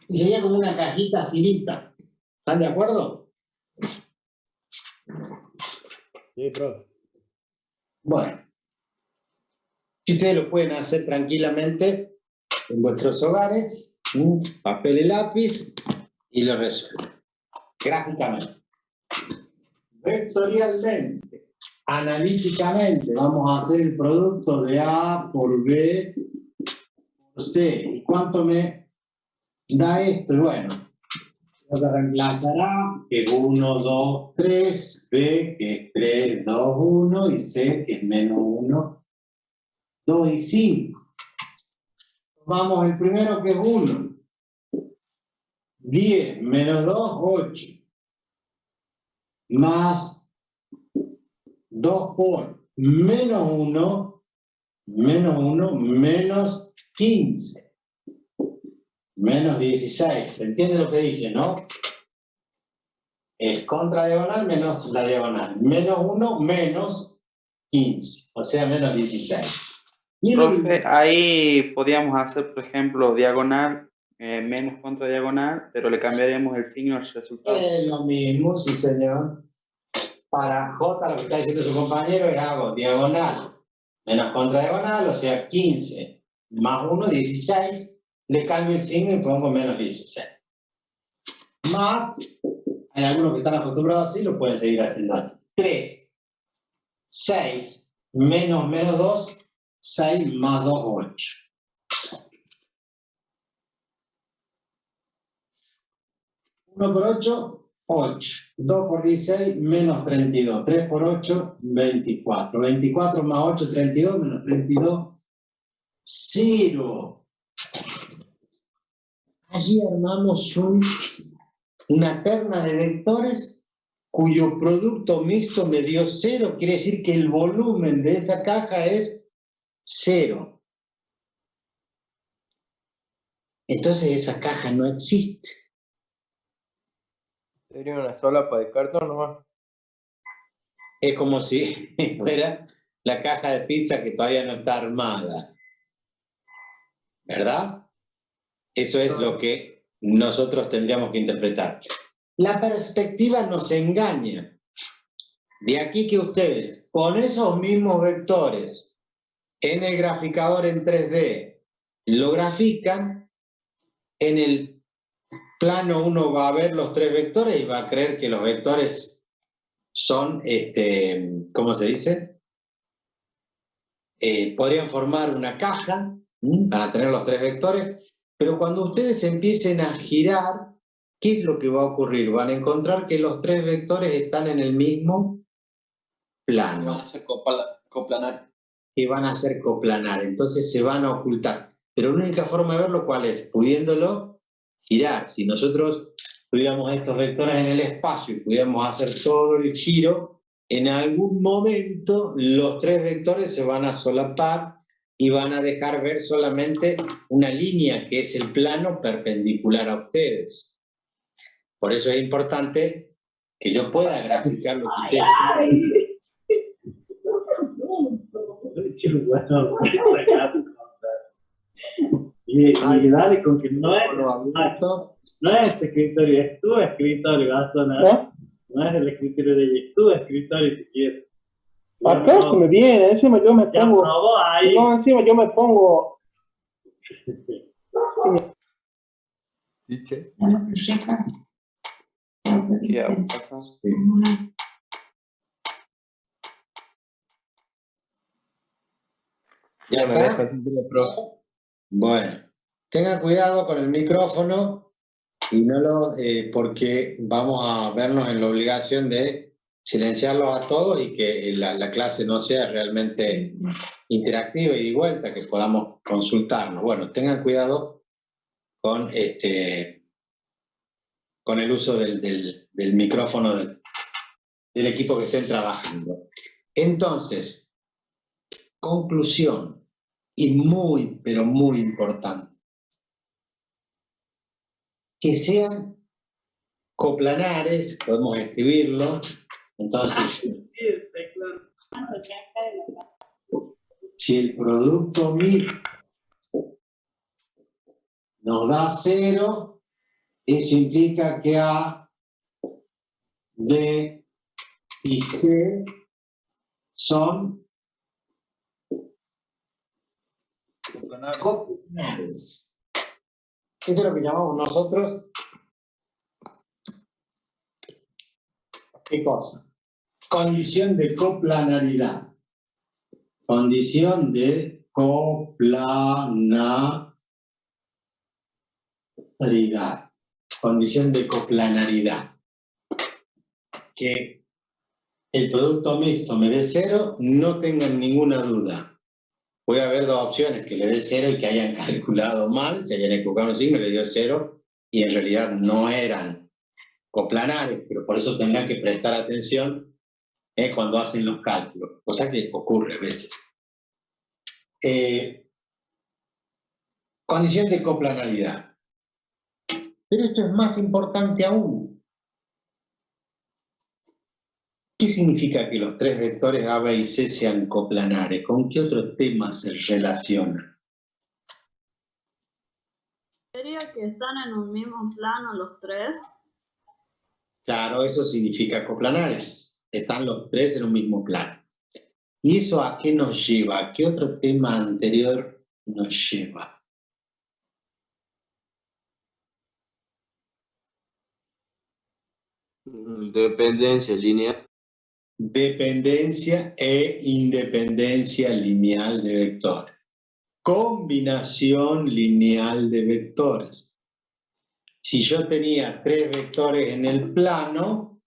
Speaker 1: Y sería como una cajita finita. ¿Están de acuerdo?
Speaker 8: Sí, profe.
Speaker 1: Bueno. Y ustedes lo pueden hacer tranquilamente en vuestros hogares, papel y lápiz, y lo resuelven. Gráficamente. Vectorialmente, analíticamente, vamos a hacer el producto de A por B por C. ¿Y cuánto me da esto? Bueno, lo reemplazará que es 1, 2, 3, B que es 3, 2, 1 y C que es menos 1, 2 y 5. Vamos, el primero que es 1. 10 menos 2, 8. Más 2 por menos 1, menos 15. Menos 16. ¿Se entiende lo que dije, no? Es contra diagonal menos la diagonal. Menos 1, menos 15. O sea, menos 16. Y
Speaker 5: Profe, ahí podíamos hacer, por ejemplo, diagonal menos contra diagonal, pero le cambiaríamos el signo al resultado.
Speaker 1: es lo mismo, sí señor. Para J lo que está diciendo su compañero es hago diagonal menos contra diagonal, o sea 15 más 1, 16. le cambio el signo y pongo menos 16. Más, hay algunos que están acostumbrados así, lo pueden seguir haciendo así. 3, 6, menos 2, 6 más 2, 8. 1 por 8, 8. 2 por 16, menos 32. 3 por 8, 24. 24 más 8, 32, menos 32, 0. Allí armamos una terna de vectores cuyo producto mixto me dio 0. Quiere decir que el volumen de esa caja es 0. Entonces esa caja no existe.
Speaker 2: Sería una solapa de cartón nomás.
Speaker 1: Es como si fuera la caja de pizza que todavía no está armada. ¿Verdad? Eso es lo que nosotros tendríamos que interpretar. La perspectiva nos engaña. De aquí que ustedes, con esos mismos vectores en el graficador en 3D, lo grafican, en el plano uno va a ver los 3 vectores y va a creer que los vectores son, ¿cómo se dice? Podrían formar una caja para tener los 3 vectores, pero cuando ustedes empiecen a girar, ¿qué es lo que va a ocurrir? Van a encontrar que los 3 vectores están en el mismo plano.
Speaker 6: Van a ser coplanar.
Speaker 1: Y van a ser coplanar, entonces se van a ocultar. Pero la única forma de verlo, ¿cuál es? Pudiéndolo girar. Si nosotros tuviéramos estos vectores en el espacio y pudiéramos hacer todo el giro, en algún momento los 3 vectores se van a solapar y van a dejar ver solamente una línea que es el plano perpendicular a ustedes. Por eso es importante que yo pueda graficar lo que ustedes...
Speaker 8: Y dale con que no es escritorio, es tu escritorio, va a sonar. No es el escritorio de ella, es tu escritorio si quieres.
Speaker 9: Acá se me viene, encima yo me pongo.
Speaker 8: Ahí.
Speaker 9: No, encima yo me pongo.
Speaker 4: Sí, che.
Speaker 5: ¿Qué pasa?
Speaker 1: ¿Ya
Speaker 2: Me
Speaker 1: está?
Speaker 2: deja sin profe.
Speaker 1: Bueno, tengan cuidado con el micrófono y no lo, porque vamos a vernos en la obligación de silenciarlos a todos y que la clase no sea realmente interactiva y de vuelta, que podamos consultarnos. Bueno, tengan cuidado con, con el uso del micrófono del equipo que estén trabajando. Entonces, conclusión. Y muy, pero muy importante, que sean coplanares, podemos escribirlo, entonces, si el producto mixto nos da 0, eso implica que A, B y C son coplanares. Esto es lo que llamamos nosotros, ¿qué cosa? Condición de coplanaridad. Condición de coplanaridad. Condición de coplanaridad. Que el producto mixto me dé 0, no tengan ninguna duda. Puede haber 2 opciones, que le dé 0 y que hayan calculado mal, se hayan equivocado un signo, le dio 0 y en realidad no eran coplanares, pero por eso tendrán que prestar atención cuando hacen los cálculos, cosa que ocurre a veces. Condición de coplanaridad. Pero esto es más importante aún. ¿Qué significa que los 3 vectores A, B y C sean coplanares? ¿Con qué otro tema se relaciona?
Speaker 7: ¿Sería que están en un mismo plano los 3?
Speaker 1: Claro, eso significa coplanares. Están los 3 en un mismo plano. ¿Y eso a qué nos lleva? ¿A qué otro tema anterior nos lleva?
Speaker 3: Dependencia lineal.
Speaker 1: Dependencia e independencia lineal de vectores. Combinación lineal de vectores. Si yo tenía tres vectores en el plano,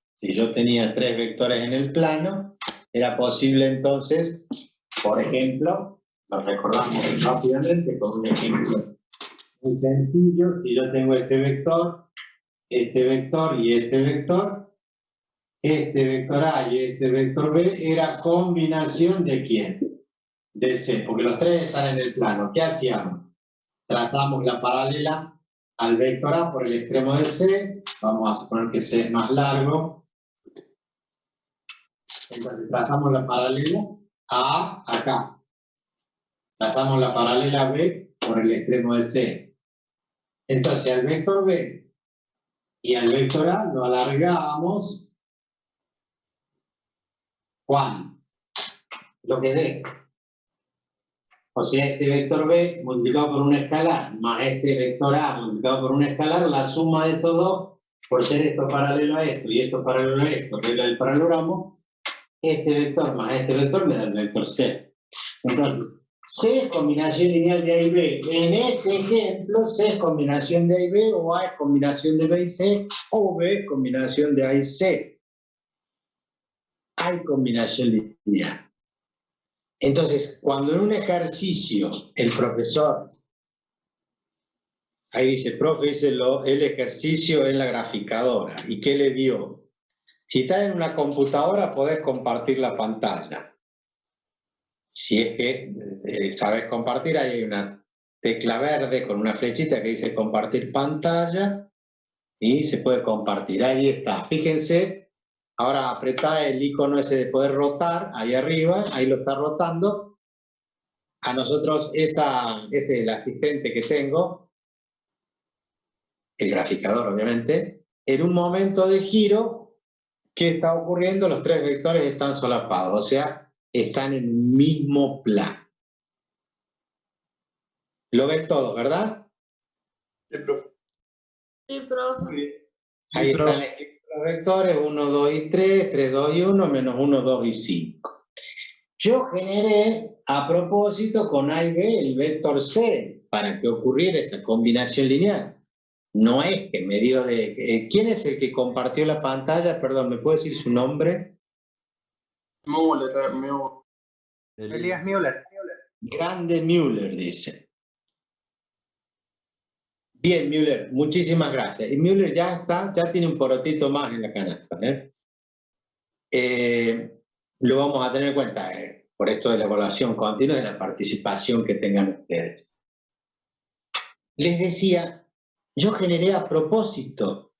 Speaker 1: era posible entonces, por ejemplo, lo recordamos rápidamente con un ejemplo muy sencillo. Si yo tengo este vector y este vector, este vector A y este vector B era combinación ¿de quién? De C, porque los tres están en el plano. ¿Qué hacíamos? Trazamos la paralela al vector A por el extremo de C. Vamos a suponer que C es más largo. Entonces trazamos la paralela A acá. Trazamos la paralela B por el extremo de C. Entonces al vector B y al vector A lo alargamos. ¿Cuánto? Lo que dé. O sea, este vector B multiplicado por un escalar más este vector A multiplicado por un escalar, la suma de estos dos, por ser esto paralelo a esto y esto paralelo a esto, regla del paralelogramo, este vector más este vector me da el vector C. Entonces, C es combinación lineal de A y B. En este ejemplo, C es combinación de A y B, o A es combinación de B y C, o B es combinación de A y C. Hay combinación lineal. Entonces, cuando en un ejercicio el profesor, ahí dice, profe, dice el ejercicio es la graficadora. ¿Y qué le dio? Si estás en una computadora, podés compartir la pantalla. Si es que sabes compartir, ahí hay una tecla verde con una flechita que dice compartir pantalla y se puede compartir. Ahí está. Fíjense. Ahora apretá el icono ese de poder rotar, ahí arriba, ahí lo está rotando. A nosotros, ese es el asistente que tengo, el graficador obviamente, en un momento de giro, ¿qué está ocurriendo? Los tres vectores están solapados, o sea, están en un mismo plano. Lo ven todos, ¿verdad?
Speaker 9: Sí, profe.
Speaker 7: Sí, profe.
Speaker 1: Ahí están escritos los vectores 1, 2 y 3, 3, 2 y 1, menos 1, 2 y 5. Yo generé a propósito con A y B el vector C para que ocurriera esa combinación lineal. No es que me dio de... ¿Quién es el que compartió la pantalla? Perdón, ¿me puede decir su nombre?
Speaker 10: Müller.
Speaker 4: Elías Müller.
Speaker 1: Grande Müller, dice. Bien, Müller, muchísimas gracias. Y Müller ya está, ya tiene un porotito más en la canasta. Lo vamos a tener en cuenta por esto de la evaluación continua y de la participación que tengan ustedes. Les decía, yo generé a propósito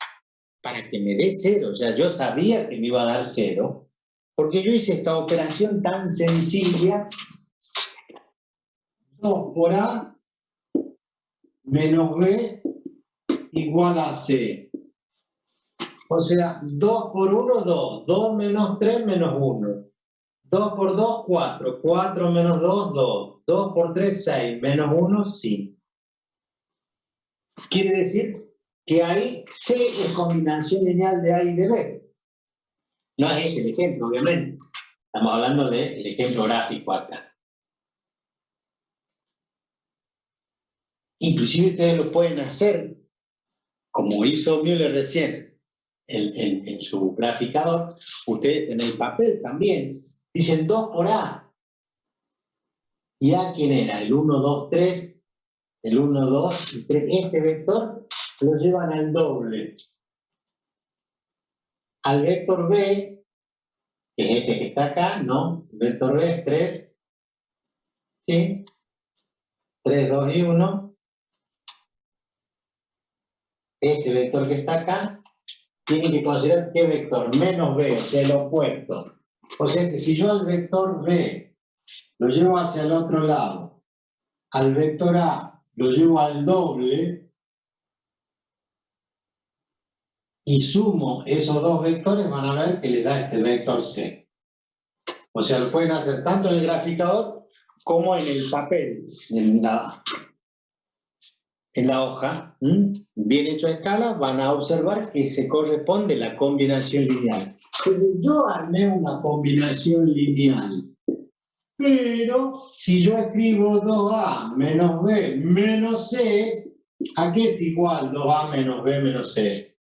Speaker 1: para que me dé 0. O sea, yo sabía que me iba a dar 0, porque yo hice esta operación tan sencilla. 2 por A menos B igual a C. O sea, 2 por 1, 2. 2 menos 3, menos 1. 2 por 2, 4. 4 menos 2, 2. 2 por 3, 6. Menos 1, 5. Quiere decir que ahí C es combinación lineal de A y de B. No es ese el ejemplo, obviamente. Estamos hablando del ejemplo gráfico acá. Inclusive ustedes lo pueden hacer, como hizo Müller recién en su graficador, ustedes en el papel también dicen 2 por A. ¿Y A quién era? El 1, 2, 3, el 1, 2 y 3. Este vector lo llevan al doble. Al vector B, que es este que está acá, ¿no? El vector B es 3, ¿sí? 3, 2 y 1. Este vector que está acá, tiene que considerar qué vector, menos B, o sea, el opuesto. O sea que si yo al vector B lo llevo hacia el otro lado, al vector A lo llevo al doble, y sumo esos dos vectores, van a ver que les da este vector C. O sea, lo pueden hacer tanto en el graficador como en el papel, en la hoja. bien hecho a escala, van a observar que se corresponde la combinación lineal. Entonces, yo armé una combinación lineal. Pero si yo escribo 2A menos B menos C, ¿a qué es igual 2A menos B menos C?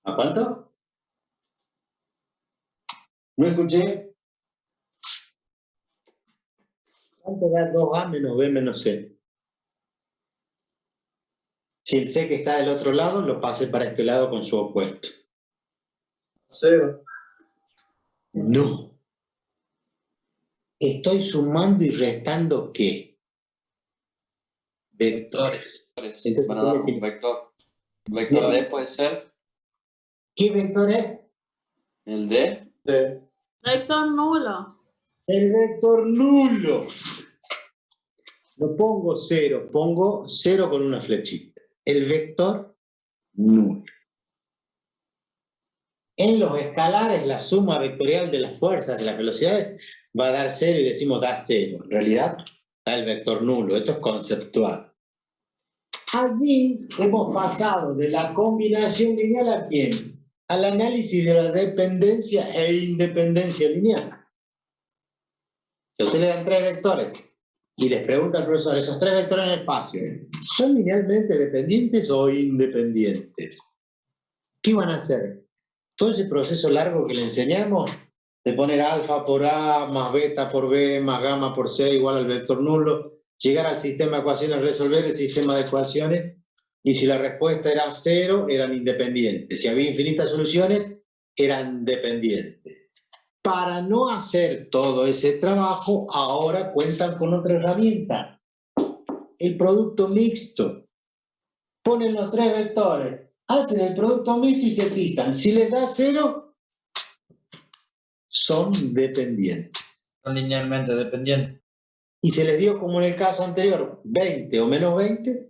Speaker 1: ¿A cuánto? ¿No escuché? ¿Cuánto da 2A menos B menos C? Si el C que está del otro lado lo pase para este lado con su opuesto.
Speaker 10: 0.
Speaker 1: No. Estoy sumando y restando ¿qué? Vectores. Entonces,
Speaker 6: Van a dar un vector. ¿Vector D puede ser?
Speaker 1: ¿Qué vector es?
Speaker 6: ¿El D?
Speaker 10: D.
Speaker 7: Vector nulo.
Speaker 1: El vector nulo. No pongo 0, pongo 0 con una flechita. El vector nulo. En los escalares, la suma vectorial de las fuerzas, de las velocidades, va a dar 0 y decimos da 0. En realidad, da el vector nulo. Esto es conceptual. Allí hemos pasado de la combinación lineal ¿a quién? Al análisis de la dependencia e independencia lineal. Si a usted le dan 3 vectores y les pregunta al profesor, esos 3 vectores en el espacio, ¿son linealmente dependientes o independientes? ¿Qué van a hacer? Todo ese proceso largo que le enseñamos, de poner alfa por A, más beta por B, más gamma por C, igual al vector nulo, llegar al sistema de ecuaciones, resolver el sistema de ecuaciones, y si la respuesta era 0, eran independientes. Si había infinitas soluciones, eran dependientes. Para no hacer todo ese trabajo, ahora cuentan con otra herramienta, el producto mixto. Ponen los 3 vectores, hacen el producto mixto y se fijan. Si les da 0, son dependientes.
Speaker 3: Son linealmente dependientes.
Speaker 1: Y se les dio, como en el caso anterior, 20 o menos 20,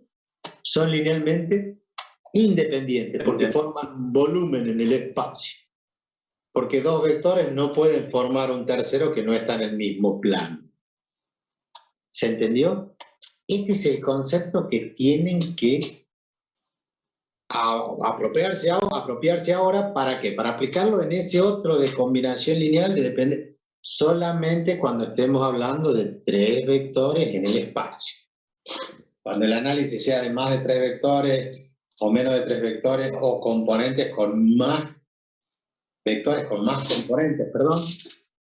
Speaker 1: son linealmente independientes, porque forman volumen en el espacio. Porque 2 vectores no pueden formar un tercero que no está en el mismo plano. ¿Se entendió? Este es el concepto que tienen que apropiarse ahora. ¿Para qué? Para aplicarlo en ese otro de combinación lineal de depende solamente cuando estemos hablando de 3 vectores en el espacio. Cuando el análisis sea de más de 3 vectores o menos de 3 vectores o componentes con más vectores con más componentes, perdón,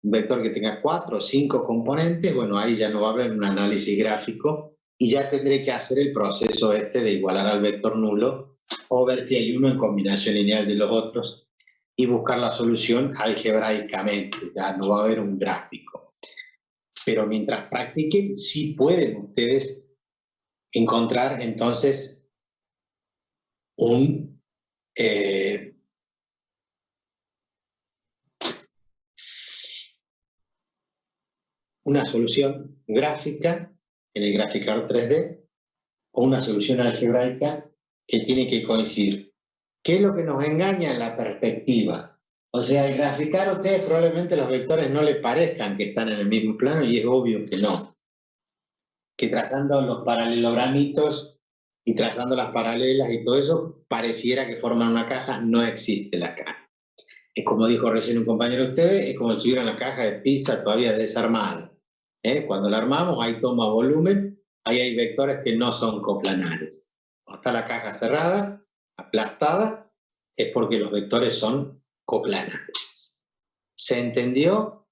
Speaker 1: un vector que tenga 4 o 5 componentes, bueno, ahí ya no va a haber un análisis gráfico y ya tendré que hacer el proceso de igualar al vector nulo o ver si hay uno en combinación lineal de los otros y buscar la solución algebraicamente, ya no va a haber un gráfico. Pero mientras practiquen, sí pueden ustedes encontrar entonces una solución gráfica en el graficador 3D o una solución algebraica que tiene que coincidir. ¿Qué es lo que nos engaña en la perspectiva? O sea, al graficar ustedes probablemente los vectores no les parezcan que están en el mismo plano y es obvio que no. Que trazando los paralelogramitos y trazando las paralelas y todo eso, pareciera que forman una caja, no existe la caja. Es como dijo recién un compañero de ustedes, es como si hubiera una caja de pizza todavía desarmada. Cuando la armamos, ahí toma volumen, ahí hay vectores que no son coplanares. Cuando está la caja cerrada, aplastada, es porque los vectores son coplanares. ¿Se entendió?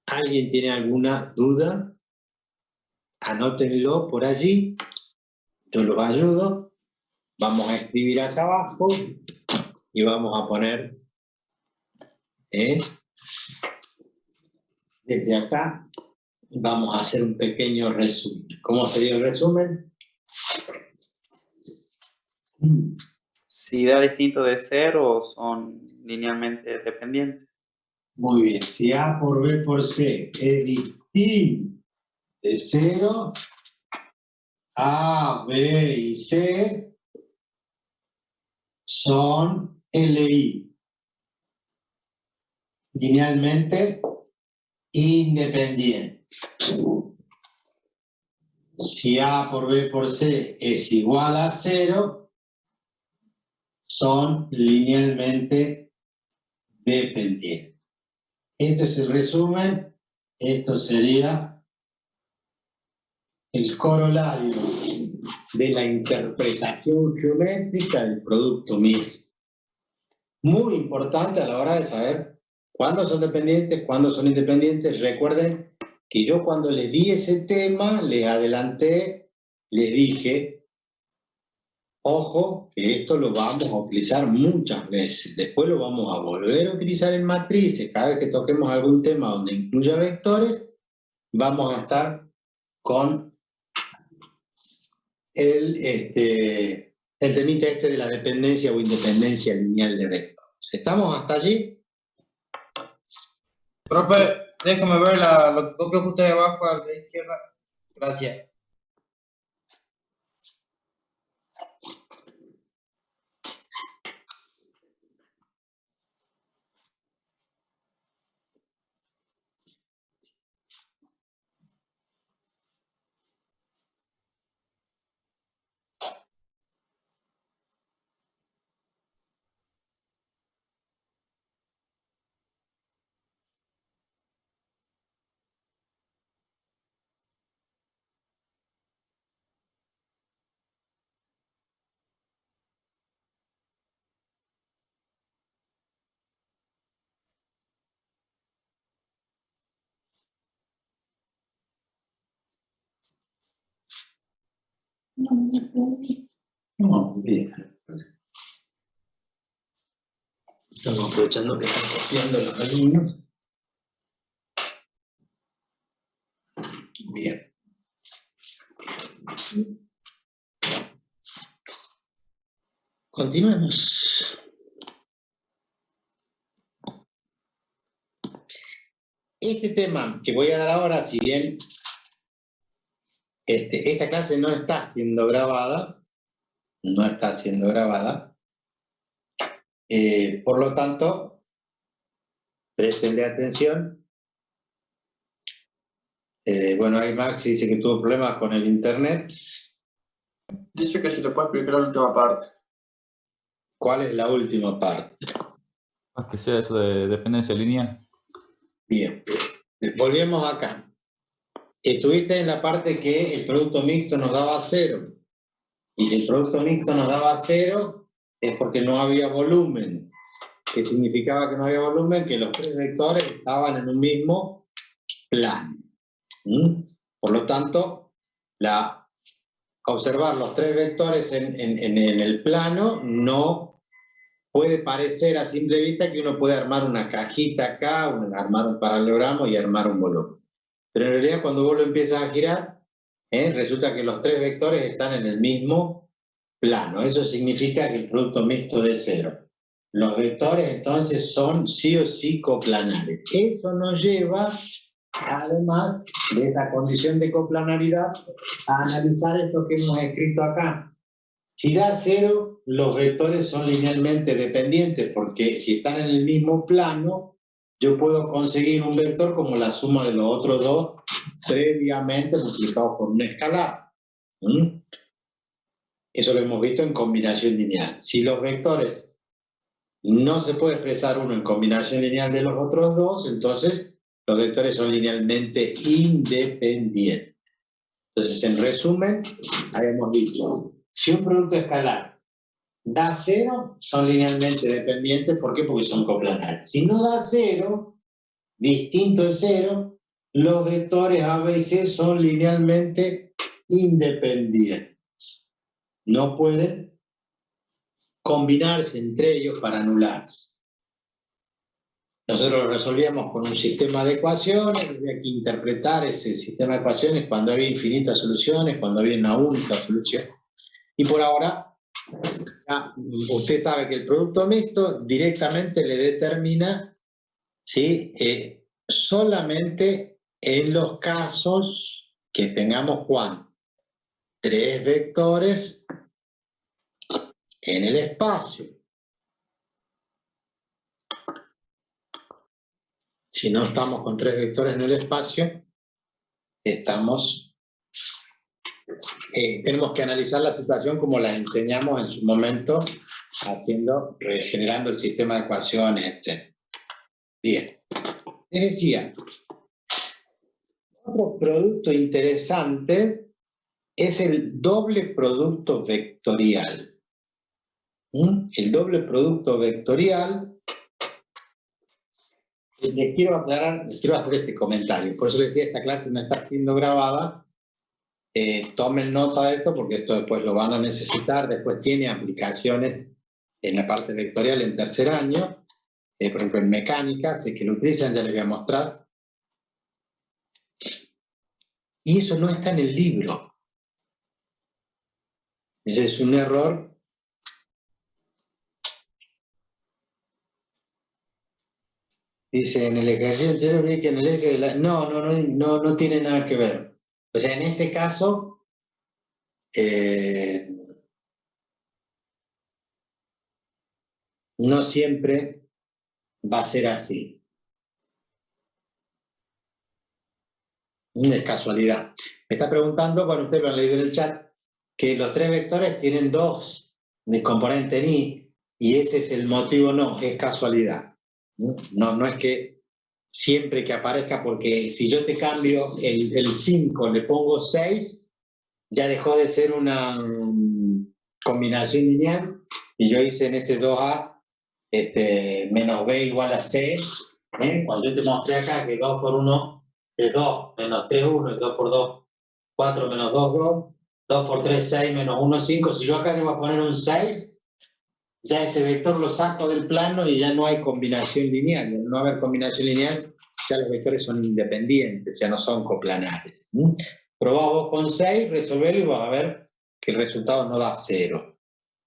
Speaker 1: ¿Alguien tiene alguna duda? Anótenlo por allí, yo los ayudo. Vamos a escribir acá abajo y vamos a poner desde acá. Vamos a hacer un pequeño resumen. ¿Cómo sería el resumen?
Speaker 5: Si da distinto de 0, son linealmente dependientes.
Speaker 1: Muy bien. Si A por B por C es distinto de 0, A, B y C son LI. Linealmente independientes. si A por B por C es igual a 0, son linealmente dependientes. Este es el resumen. Esto sería el corolario de la interpretación geométrica del producto mixto. Muy importante a la hora de saber cuándo son dependientes, cuándo son independientes. Recuerden que yo cuando les di ese tema, les adelanté, les dije, ojo, que esto lo vamos a utilizar muchas veces. Después lo vamos a volver a utilizar en matrices. Cada vez que toquemos algún tema donde incluya vectores, vamos a estar con el temita este de la dependencia o independencia lineal de vectores. ¿Estamos hasta allí?
Speaker 3: Profe, déjame ver lo que copió usted abajo a la izquierda. Gracias.
Speaker 1: No, bien. Estamos aprovechando que están copiando los alumnos. Bien. Continuemos. Este tema que voy a dar ahora, si bien esta clase no está siendo grabada, por lo tanto, prestenle atención. Bueno, ahí Maxi dice que tuvo problemas con el internet.
Speaker 6: Dice que si le puede explicar la última parte.
Speaker 1: ¿Cuál es la última parte?
Speaker 11: Que sea eso de dependencia lineal.
Speaker 1: Bien, volvemos acá. Estuviste en la parte que el producto mixto nos daba 0. Y si el producto mixto nos daba 0, es porque no había volumen. ¿Qué significaba que no había volumen? Que los tres vectores estaban en un mismo plano. Por lo tanto, observar los tres vectores en el plano no puede parecer a simple vista que uno puede armar una cajita acá, armar un paralelogramo y armar un volumen. Pero en realidad cuando vos lo empiezas a girar, resulta que los tres vectores están en el mismo plano. Eso significa que el producto mixto es 0. Los vectores entonces son sí o sí coplanares. Eso nos lleva, además de esa condición de coplanaridad, a analizar esto que hemos escrito acá. Si da 0, los vectores son linealmente dependientes, porque si están en el mismo plano, yo puedo conseguir un vector como la suma de los otros dos previamente multiplicados por un escalar. Eso lo hemos visto en combinación lineal. Si los vectores no se puede expresar uno en combinación lineal de los otros dos, entonces los vectores son linealmente independientes. Entonces, en resumen, habíamos dicho, si un producto escalar da 0, son linealmente dependientes. ¿Por qué? Porque son coplanares. Si no da 0, distinto de 0, los vectores A, B y C son linealmente independientes. No pueden combinarse entre ellos para anularse. Nosotros lo resolvíamos con un sistema de ecuaciones, había que interpretar ese sistema de ecuaciones cuando había infinitas soluciones, cuando había una única solución. Y por ahora, ya usted sabe que el producto mixto directamente le determina, ¿sí? Solamente en los casos que tengamos, ¿cuánto? 3 vectores en el espacio. Si no estamos con 3 vectores en el espacio, estamos tenemos que analizar la situación como la enseñamos en su momento, regenerando el sistema de ecuaciones, etc. Bien. Les decía, otro producto interesante es el doble producto vectorial. El doble producto vectorial, les quiero aclarar, les quiero hacer este comentario, por eso les decía, esta clase no está siendo grabada, tomen nota de esto porque esto después lo van a necesitar, después tiene aplicaciones en la parte vectorial en tercer año, por ejemplo en mecánica, sé que lo utilizan, ya les voy a mostrar. Y eso no está en el libro. Ese es un error. Dice, en el ejercicio anterior vi que en el eje de la... No tiene nada que ver. O sea, en este caso, no siempre va a ser así. Es casualidad. Me está preguntando, bueno, ustedes lo han leído en el chat, que los tres vectores tienen dos de componente en I, y ese es el motivo, no, es casualidad. No es que siempre que aparezca, porque si yo te cambio el 5, le pongo 6, ya dejó de ser una combinación lineal, y yo hice en ese 2A menos B igual a C. Cuando yo te mostré acá que 2 por 1 es 2, menos 3, 1, y 2 por 2, 4 menos 2, 2, 2 por 3, 6, menos 1, 5. Si yo acá le voy a poner un 6, ya este vector lo saco del plano y ya no hay combinación lineal. Al no haber combinación lineal, ya los vectores son independientes, ya no son coplanares. Probá vos con 6, resolverlo y vas a ver que el resultado no da 0.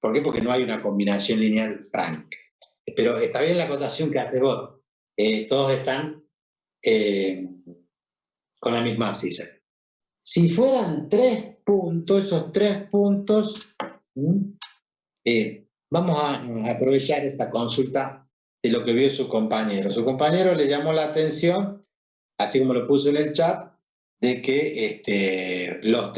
Speaker 1: ¿Por qué? Porque no hay una combinación lineal franca. Pero está bien la acotación que haces vos. Todos están con la misma abscisa. Si fueran 3 puntos, esos 3 puntos, vamos a aprovechar esta consulta de lo que vio su compañero. Su compañero le llamó la atención, así como lo puso en el chat, de que las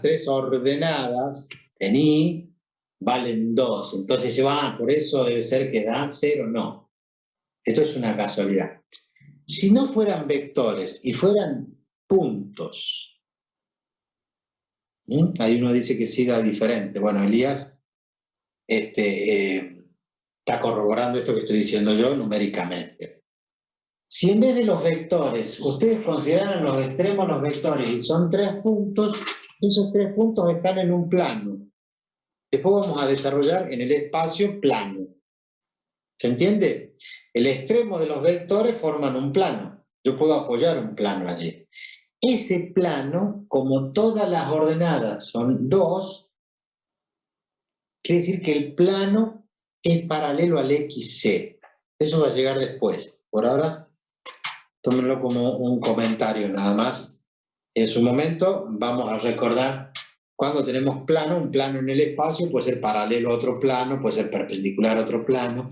Speaker 1: tres ordenadas en I valen 2. Entonces, por eso debe ser que da 0. No. Esto es una casualidad. Si no fueran vectores y fueran puntos, ahí uno dice que sí da diferente. Bueno, Elías está corroborando esto que estoy diciendo yo numéricamente. Si en vez de los vectores, ustedes consideran los extremos los vectores y son 3 puntos, esos 3 puntos están en un plano. Después vamos a desarrollar en el espacio plano. ¿Se entiende? El extremo de los vectores forman un plano. Yo puedo apoyar un plano allí. Ese plano, como todas las ordenadas son 2, quiere decir que el plano es paralelo al XZ. Eso va a llegar después. Por ahora, tómenlo como un comentario nada más. En su momento vamos a recordar cuando tenemos plano, un plano en el espacio puede ser paralelo a otro plano, puede ser perpendicular a otro plano.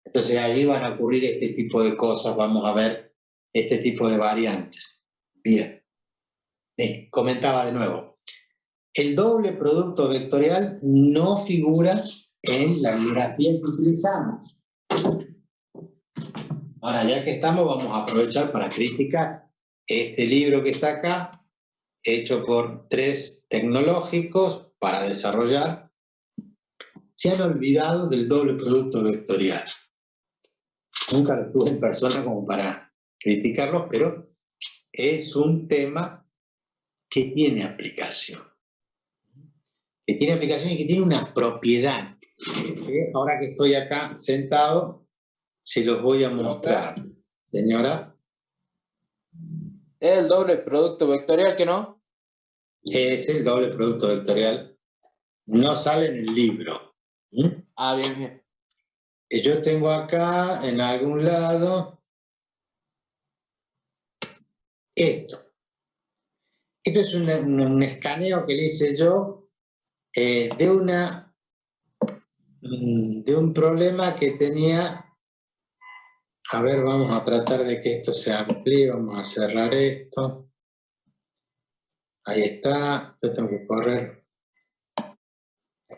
Speaker 1: Entonces ahí van a ocurrir este tipo de cosas, vamos a ver este tipo de variantes. Bien. Comentaba de nuevo. El doble producto vectorial no figura en la bibliografía que utilizamos. Ahora, ya que estamos, vamos a aprovechar para criticar este libro que está acá, hecho por 3 tecnológicos para desarrollar. Se han olvidado del doble producto vectorial. Nunca lo tuve en persona como para criticarlos, pero es un tema que tiene aplicación. Que tiene aplicación y que tiene una propiedad. Ahora que estoy acá sentado, se los voy a mostrar. Señora.
Speaker 2: ¿Es el doble producto vectorial que no?
Speaker 1: Es el doble producto vectorial. No sale en el libro.
Speaker 2: Ah, bien, bien.
Speaker 1: Yo tengo acá, en algún lado, esto. Esto es un escaneo que le hice yo de un problema que tenía. A ver, vamos a tratar de que esto se amplíe, vamos a cerrar esto. Ahí está. Yo tengo que correr la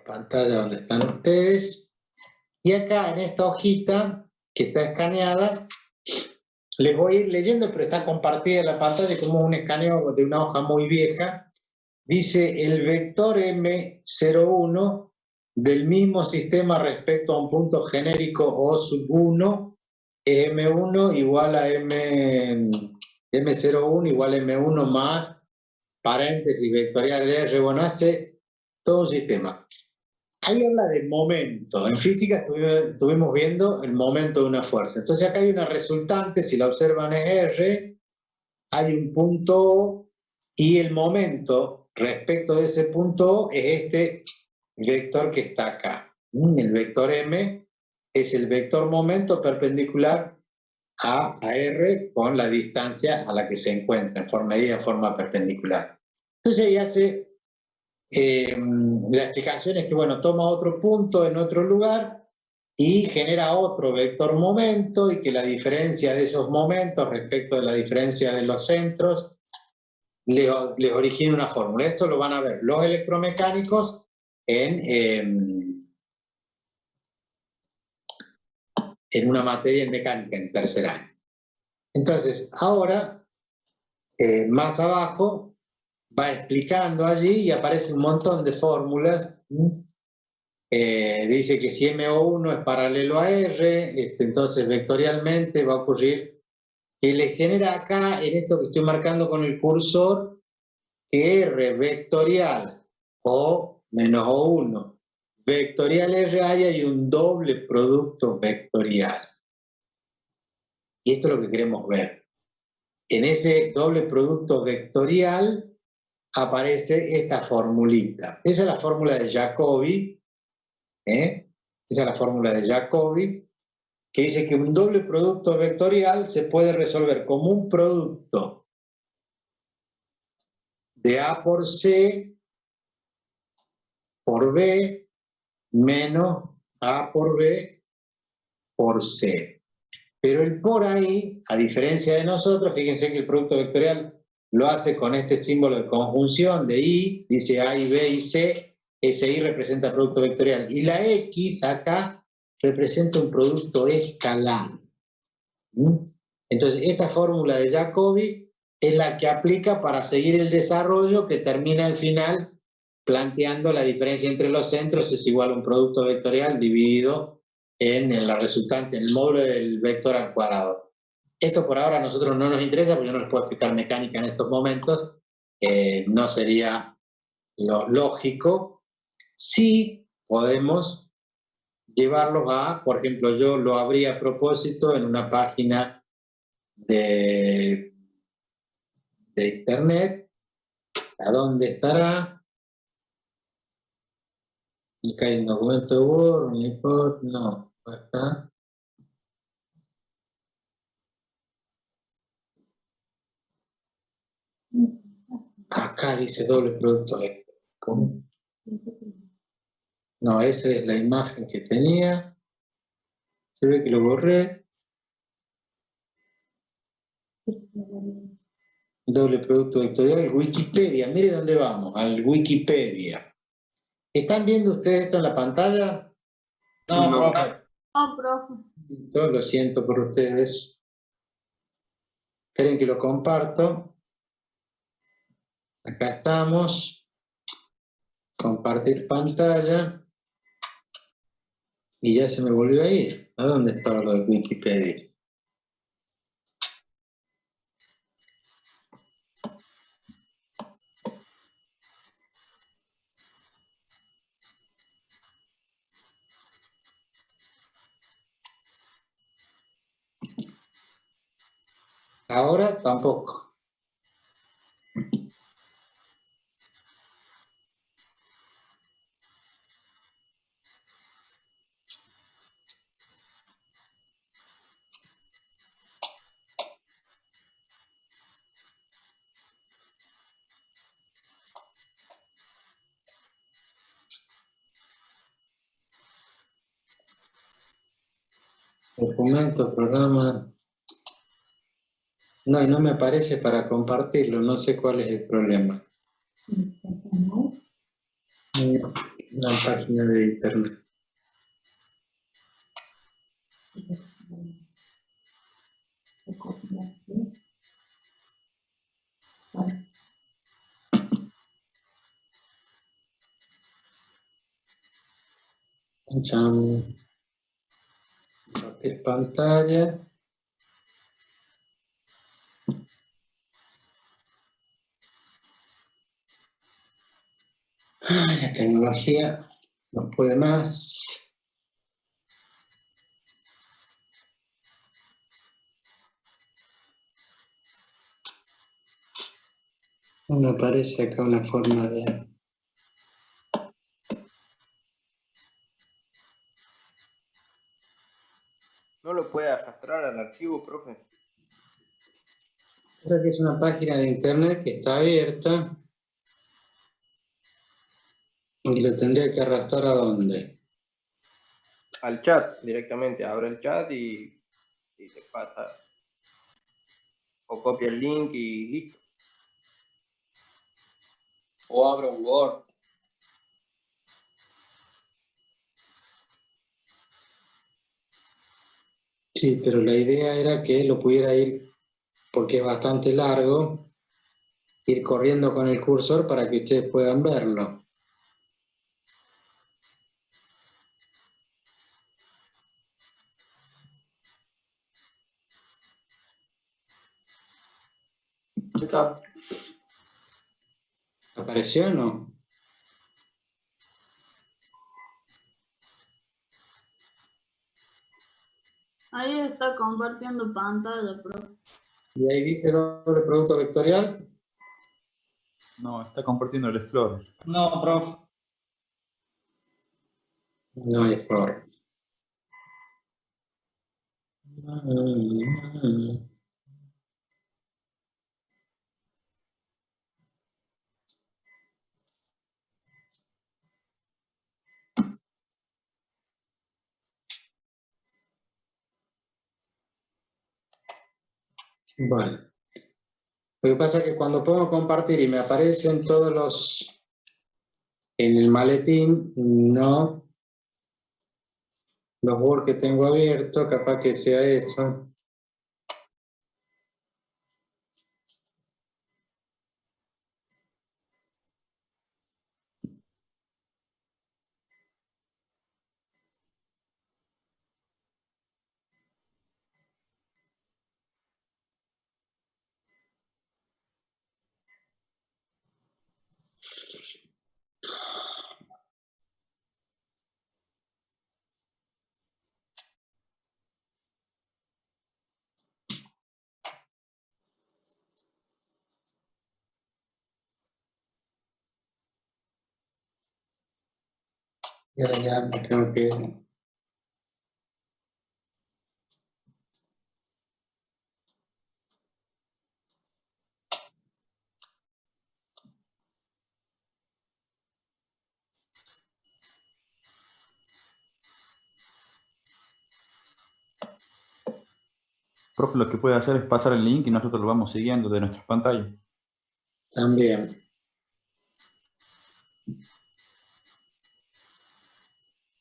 Speaker 1: pantalla donde están ustedes. Y acá en esta hojita que está escaneada, les voy a ir leyendo, pero está compartida en la pantalla como un escaneo de una hoja muy vieja. Dice el vector M01 del mismo sistema respecto a un punto genérico O sub 1 es M1 igual a M01 igual a M1 más paréntesis vectorial R. Bueno, hace todo un sistema. Ahí habla de momento. En física estuvimos viendo el momento de una fuerza. Entonces acá hay una resultante, si la observan es R, hay un punto O, y el momento respecto de ese punto O es este vector que está acá. El vector M es el vector momento perpendicular a R con la distancia a la que se encuentra, medida en forma perpendicular. Entonces ahí hace... la explicación es que, bueno, toma otro punto en otro lugar y genera otro vector momento, y que la diferencia de esos momentos respecto de la diferencia de los centros les origina una fórmula. Esto lo van a ver los electromecánicos en una materia en mecánica en tercer año. Entonces, ahora, más abajo, va explicando allí y aparece un montón de fórmulas. Dice que si MO1 es paralelo a R, entonces vectorialmente va a ocurrir que le genera acá, en esto que estoy marcando con el cursor, que R vectorial O menos O1 vectorial R hay un doble producto vectorial. Y esto es lo que queremos ver. En ese doble producto vectorial aparece esta formulita. Esa es la fórmula de Jacobi. Esa es la fórmula de Jacobi, que dice que un doble producto vectorial se puede resolver como un producto de A por C por B menos A por B por C. Pero el por ahí, a diferencia de nosotros, fíjense que el producto vectorial lo hace con este símbolo de conjunción de I, dice A y B y C, ese I representa producto vectorial. Y la X acá representa un producto escalar. Entonces, esta fórmula de Jacobi es la que aplica para seguir el desarrollo, que termina al final planteando la diferencia entre los centros es igual a un producto vectorial dividido en la resultante, en el módulo del vector al cuadrado. Esto por ahora a nosotros no nos interesa porque yo no les puedo explicar mecánica en estos momentos, no sería lo lógico. Sí podemos llevarlos a, por ejemplo, yo lo abrí a propósito en una página de internet. ¿A dónde estará? Acá hay un documento de Word, no está. Acá dice doble producto eléctrico. No, esa es la imagen que tenía. Se ve que lo borré. Doble producto vectorial, Wikipedia. Mire dónde vamos, al Wikipedia. ¿Están viendo ustedes esto en la pantalla?
Speaker 3: No, profe.
Speaker 7: No, profe.
Speaker 1: Lo siento por ustedes. Esperen que lo comparto. Acá estamos. Compartir pantalla. Y ya se me volvió a ir. ¿A dónde estaba lo de Wikipedia? Ahora tampoco. Documento, programa. No, y no me aparece para compartirlo, no sé cuál es el problema. Una página de internet. Compartir pantalla. La tecnología no puede más. No me aparece acá una forma de...
Speaker 2: ¿No lo puede arrastrar al archivo, profe?
Speaker 1: Esa que es una página de internet que está abierta y lo tendría que arrastrar ¿a dónde?
Speaker 2: Al chat directamente. Abre el chat y te pasa. O copia el link y listo.
Speaker 6: O abro un Word.
Speaker 1: Sí, pero la idea era que lo pudiera ir, porque es bastante largo, ir corriendo con el cursor para que ustedes puedan verlo.
Speaker 10: Está.
Speaker 1: ¿Apareció o no?
Speaker 7: Ahí está compartiendo pantalla, profe.
Speaker 1: Y ahí dice doble producto vectorial.
Speaker 11: No, está compartiendo el Explorer.
Speaker 3: No, profe.
Speaker 1: No hay forma. Bueno. Lo que pasa es que cuando pongo compartir y me aparecen todos los en el maletín, no los Word que tengo abierto, capaz que sea eso. Y ahora ya me tengo que...
Speaker 11: Profe, lo que puede hacer es pasar el link y nosotros lo vamos siguiendo de nuestras pantallas.
Speaker 1: También.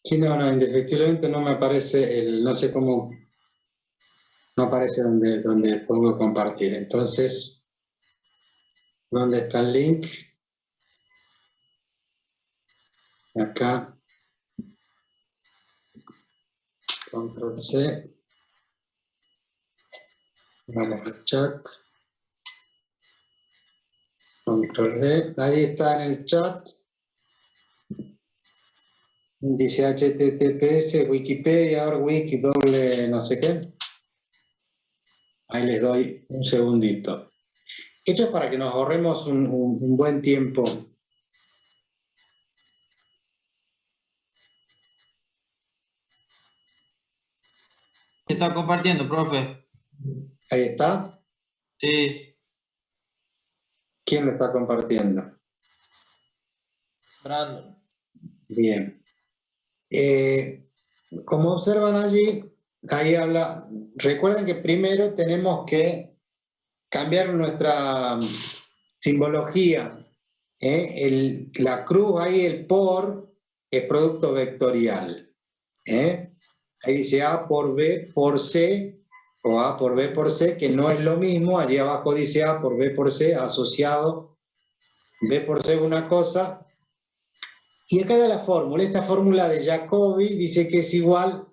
Speaker 1: Sí, no, indefectiblemente no me aparece el, no sé cómo, no aparece donde pongo compartir. Entonces, ¿dónde está el link? Acá. Control C. Vamos al chat. Control V. Ahí está en el chat. Dice HTTPS, Wikipedia, Wiki, doble no sé qué. Ahí les doy un segundito. Esto es para que nos ahorremos un buen tiempo.
Speaker 3: Se está compartiendo, profe.
Speaker 1: Ahí está.
Speaker 3: Sí,
Speaker 1: ¿Quién lo está compartiendo?
Speaker 3: Brandon.
Speaker 1: Bien. Como observan allí, ahí habla, recuerden que primero tenemos que cambiar nuestra simbología La cruz ahí, el por, es producto vectorial. Ahí dice A por B por C, o A por B por C, que no es lo mismo. Allí abajo dice A por B por C, asociado. B por C es una cosa. Y acá da la fórmula. Esta fórmula de Jacobi dice que es igual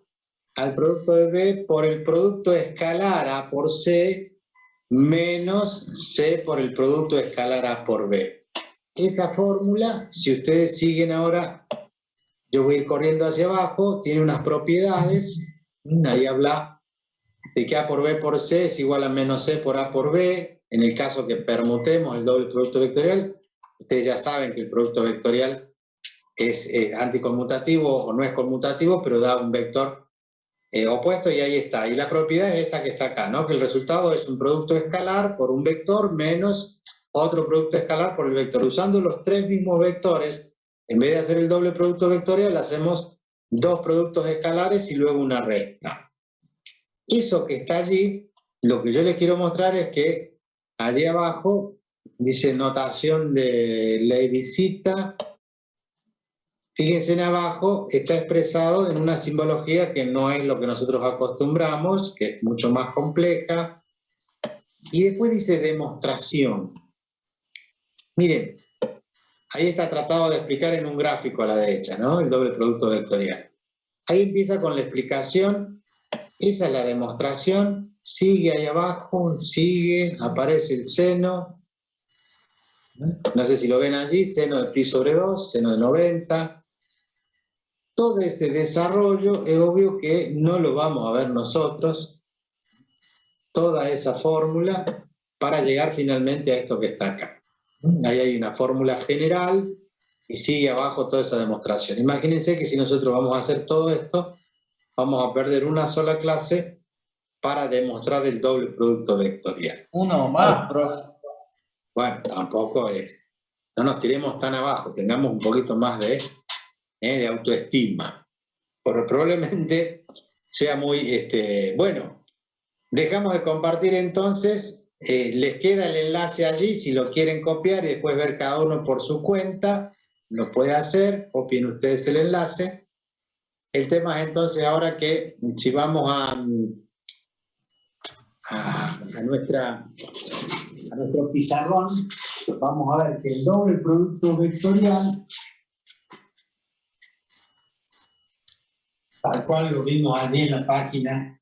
Speaker 1: al producto de B por el producto escalar A por C menos C por el producto escalar A por B. Esa fórmula, si ustedes siguen ahora, yo voy a ir corriendo hacia abajo, tiene unas propiedades. Ahí habla de que A por B por C es igual a menos C por A por B. En el caso que permutemos el doble producto vectorial, ustedes ya saben que el producto vectorial es anticonmutativo o no es conmutativo, pero da un vector opuesto, y ahí está. Y la propiedad es esta que está acá, ¿no? Que el resultado es un producto escalar por un vector menos otro producto escalar por el vector. Usando los tres mismos vectores, en vez de hacer el doble producto vectorial, hacemos dos productos escalares y luego una recta. Eso que está allí, lo que yo les quiero mostrar es que allí abajo dice notación de Leibnizita. Fíjense en abajo, está expresado en una simbología que no es lo que nosotros acostumbramos, que es mucho más compleja. Y después dice demostración. Miren, ahí está tratado de explicar en un gráfico a la derecha, ¿no? El doble producto vectorial. Ahí empieza con la explicación. Esa es la demostración. Sigue ahí abajo, sigue, aparece el seno. No sé si lo ven allí, seno de pi sobre 2, seno de 90. Todo ese desarrollo es obvio que no lo vamos a ver nosotros, toda esa fórmula, para llegar finalmente a esto que está acá. Ahí hay una fórmula general y sigue abajo toda esa demostración. Imagínense que si nosotros vamos a hacer todo esto, vamos a perder una sola clase para demostrar el doble producto vectorial.
Speaker 3: Uno más, profe.
Speaker 1: Bueno, tampoco es. No nos tiremos tan abajo, tengamos un poquito más de autoestima. Pero probablemente sea muy, bueno, dejamos de compartir entonces, les queda el enlace allí, si lo quieren copiar y después ver cada uno por su cuenta, lo puede hacer, copien ustedes el enlace. El tema es entonces ahora que si vamos a nuestro pizarrón, vamos a ver que el doble producto vectorial, tal cual lo vimos allí en la página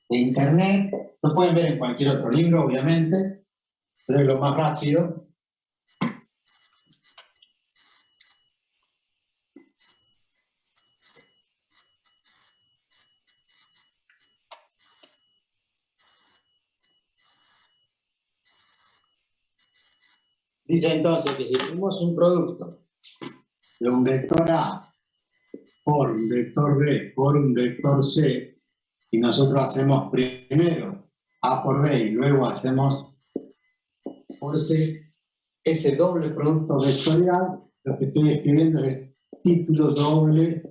Speaker 1: de internet, lo pueden ver en cualquier otro libro, obviamente, pero es lo más rápido. Dice entonces que si tenemos un producto de un vector A por un vector B por un vector C, y nosotros hacemos primero A por B y luego hacemos por C, ese doble producto vectorial, lo que estoy escribiendo es el título doble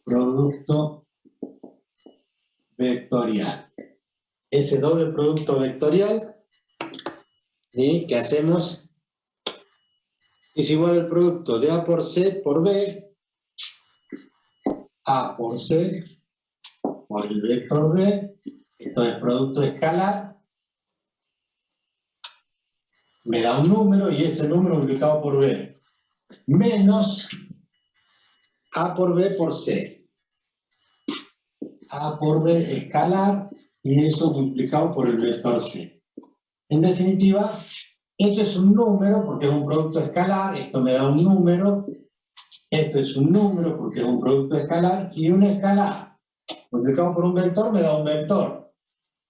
Speaker 1: producto vectorial. Ese doble producto vectorial, ¿sí?, que hacemos es igual al producto de A por C por B, A por C por el vector B, esto es producto escalar, me da un número y ese número multiplicado por B, menos A por B por C. A por B escalar y eso multiplicado por el vector C. En definitiva, esto es un número porque es un producto escalar, esto me da un número, esto es un número porque es un producto escalar, y un escalar multiplicado por un vector me da un vector.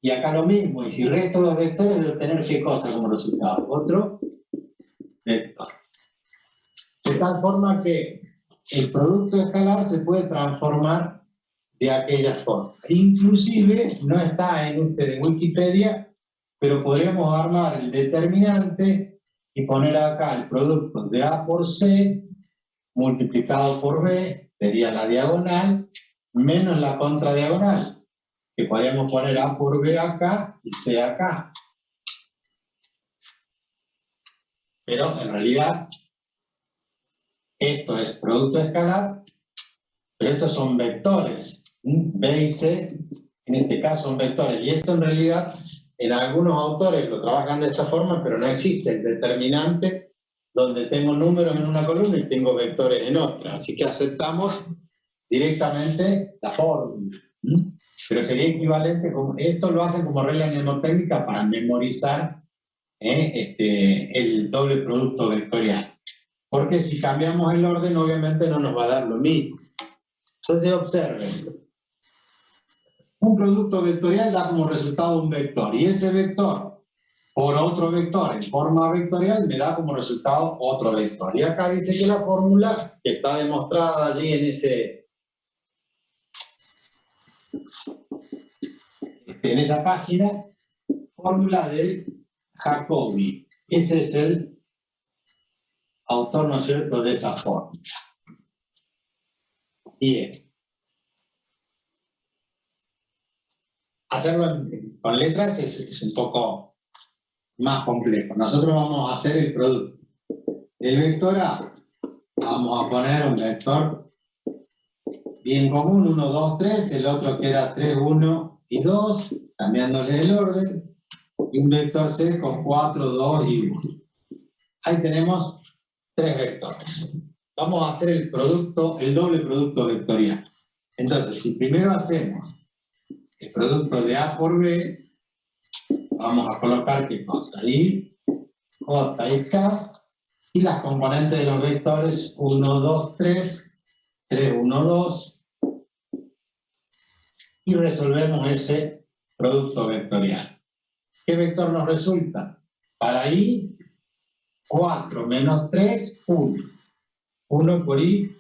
Speaker 1: Y acá lo mismo, y si resto dos vectores debo tener qué cosa como resultado, otro vector. De tal forma que el producto escalar se puede transformar de aquella forma. Inclusive, no está en este de Wikipedia, pero podríamos armar el determinante y poner acá el producto de A por C multiplicado por B, sería la diagonal, menos la contradiagonal, que podríamos poner A por B acá y C acá. Pero en realidad Esto es producto escalar, pero estos son vectores. B y C, en este caso son vectores. Y esto en realidad, en algunos autores lo trabajan de esta forma, pero no existe el determinante donde tengo números en una columna y tengo vectores en otra. Así que aceptamos directamente la fórmula. Pero sería equivalente, esto lo hacen como regla mnemotécnica para memorizar el doble producto vectorial. Porque si cambiamos el orden, obviamente no nos va a dar lo mismo. Entonces observen. Un producto vectorial da como resultado un vector, y ese vector, por otro vector en forma vectorial, me da como resultado otro vector. Y acá dice que la fórmula, que está demostrada allí en esa página, fórmula del Jacobi. Ese es el autor, ¿no es cierto?, de esa fórmula. Bien. Hacerlo con letras es un poco más complejo. Nosotros vamos a hacer el producto. El vector A, vamos a poner un vector bien común, 1, 2, 3, el otro que era 3, 1 y 2, cambiándole el orden, y un vector C con 4, 2 y 1. Ahí tenemos 3 vectores. Vamos a hacer el doble producto vectorial. Entonces, si primero hacemos el producto de A por B, vamos a colocar ¿qué cosa? I, J y K, y las componentes de los vectores 1, 2, 3, 3, 1, 2, y resolvemos ese producto vectorial. ¿Qué vector nos resulta? Para I, 4 menos 3, 1. 1 por I.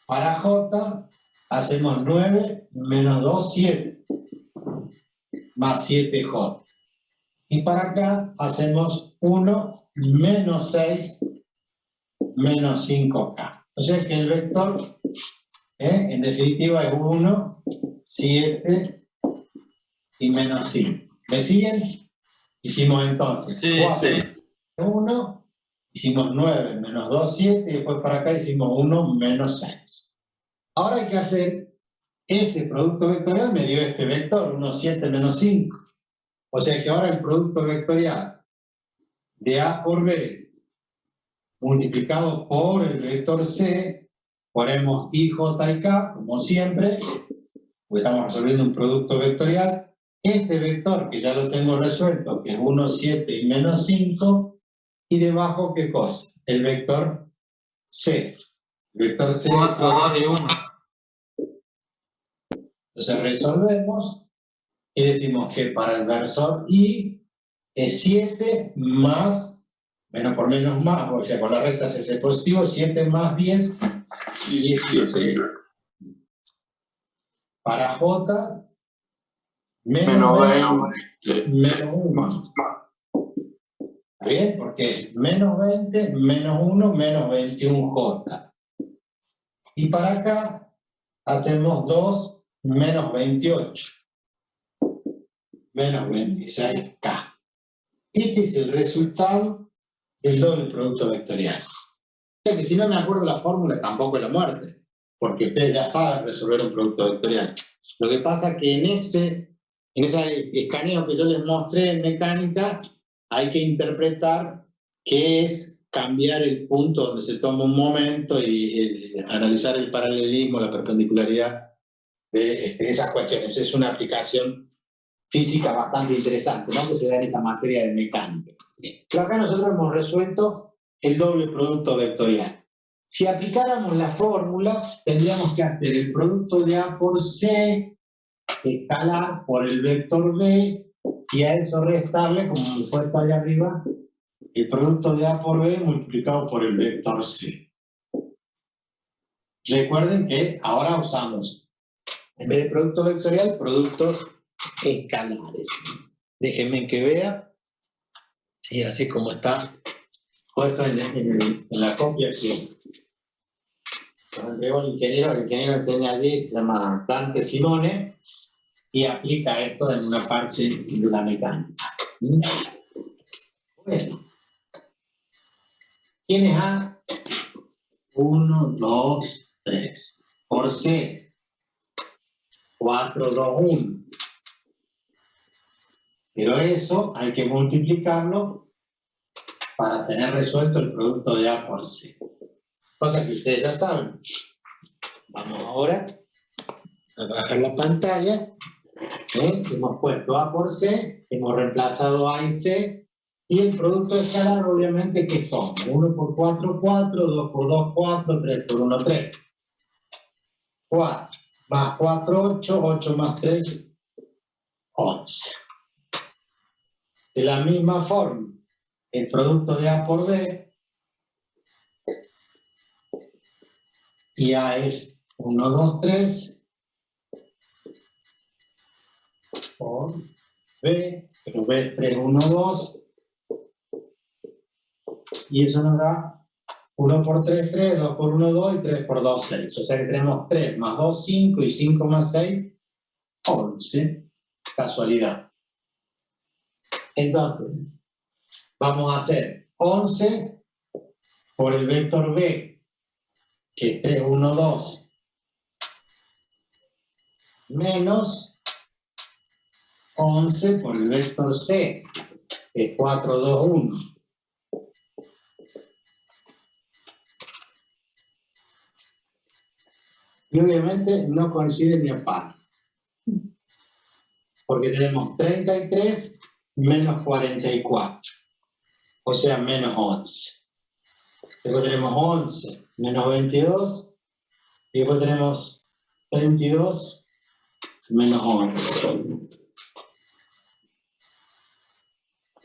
Speaker 1: Para J, hacemos 9 menos 2, 7. Más 7J. Y para acá hacemos 1 menos 6 menos 5K. O sea que el vector, en definitiva, es 1, 7 y menos 5. ¿Me siguen? Hicimos entonces 4, 1, hicimos 9 menos 2, 7, y después para acá hicimos 1 menos 6. Ahora hay que hacer ese producto vectorial, me dio este vector, 1, 7 menos 5. O sea que ahora el producto vectorial de A por B multiplicado por el vector C, ponemos I, J y K, como siempre, pues estamos resolviendo un producto vectorial. Este vector, que ya lo tengo resuelto, que es 1, 7 y menos 5, y debajo, ¿qué cosa? El vector C. El vector C
Speaker 3: 4, 2 y 1.
Speaker 1: Entonces resolvemos y decimos que para el versor I es 7 más, menos por menos más, o sea, con la recta se hace positivo, 7 más 10 y 18. Para J, menos 20, menos 1. ¿Está bien? Porque es menos 20, menos 1, menos 21J. Y para acá hacemos 2 menos 28. Menos 26K. Este es el resultado del doble producto vectorial. O sea que si no me acuerdo la fórmula, tampoco es la muerte, porque ustedes ya saben resolver un producto vectorial. Lo que pasa es que en ese escaneo que yo les mostré en mecánica, hay que interpretar qué es cambiar el punto donde se toma un momento y analizar el paralelismo, la perpendicularidad de esas cuestiones. Es una aplicación física bastante interesante, ¿no?, que se da en esta materia de mecánica. Pero acá nosotros hemos resuelto el doble producto vectorial. Si aplicáramos la fórmula, tendríamos que hacer el producto de A por C escalar por el vector B, y a eso restarle, como me fue allá arriba, el producto de A por B multiplicado por el vector C. Recuerden que ahora usamos, en vez de producto vectorial, productos escalares. Déjenme que vea. Sí, así como está puesto en la copia que nos entregó el ingeniero enseña allí, se llama Dante Simone, y aplica esto en una parte de la mecánica. Bueno, ¿quién es A 1, 2, 3. Por C, 4, 2, 1. Pero eso hay que multiplicarlo para tener resuelto el producto de A por C. Cosa que ustedes ya saben. Vamos ahora a bajar la pantalla. Hemos puesto A por C, hemos reemplazado A y C, y el producto escalar, obviamente, ¿qué son? 1 por 4, 4, 2 por 2, 4, 3 por 1, 3. 4 más 4, 8, 8 más 3, 11. De la misma forma, el producto de A por B, y A es 1, 2, 3, por B, pero B es 3, 1, 2, y eso nos da 1 por 3, 3, 2 por 1, 2, y 3 por 2, 6. O sea que tenemos 3 más 2, 5, y 5 más 6, 11. Casualidad. Entonces, vamos a hacer 11 por el vector B, que es 3, 1, 2, menos 11 por el vector C, que es 4, 2, 1. Y obviamente no coincide ni a par, porque tenemos 33 menos 44, o sea, menos 11. Después tenemos 11 menos 22, y después tenemos 22 menos 11.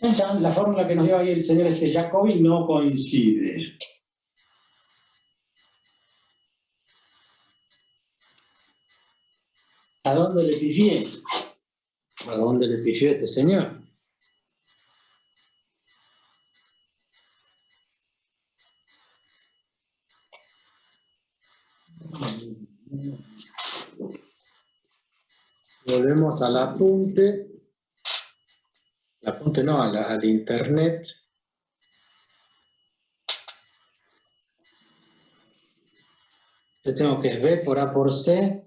Speaker 1: Entonces, la fórmula que nos dio ahí el señor Jacobi no coincide. ¿A dónde le pifié? ¿A dónde le pifió este señor? Volvemos al apunte. Al apunte no, al internet. Yo tengo que es B por A por C,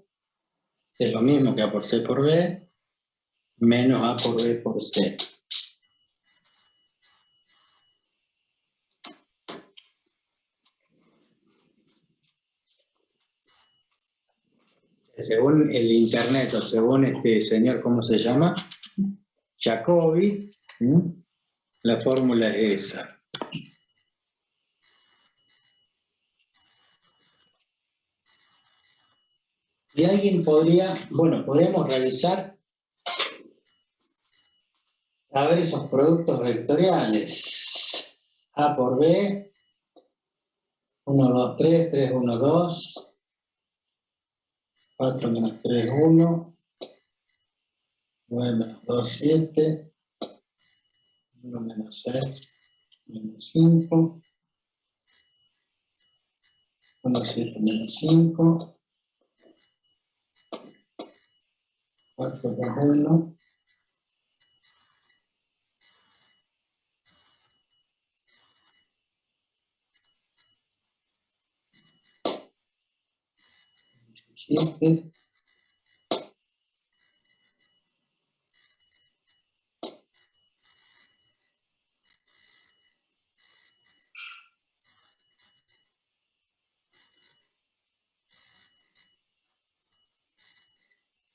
Speaker 1: es lo mismo que A por C por B, menos A por B por C. Según el internet, o según este señor, ¿cómo se llama? Jacobi, la fórmula es esa. Y alguien podría, bueno, podríamos revisar a ver esos productos vectoriales. A por B, 1, 2, 3, 3, 1, 2, 4 menos 3, 1, 9 menos 2, 7, 1 menos 6, menos 5, 1, 7 menos 5, 4, 2, 1, ¿17?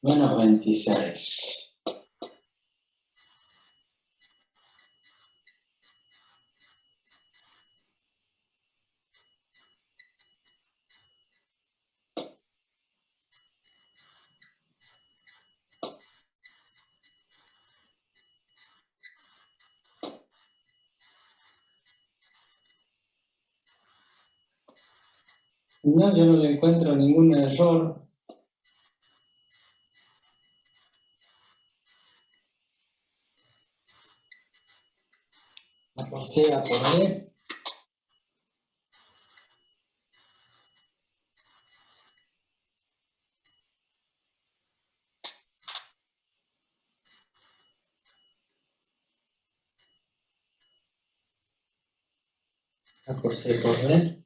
Speaker 1: Menos 26. No, yo no le encuentro ningún error. A por C, A por B. A por C, por B.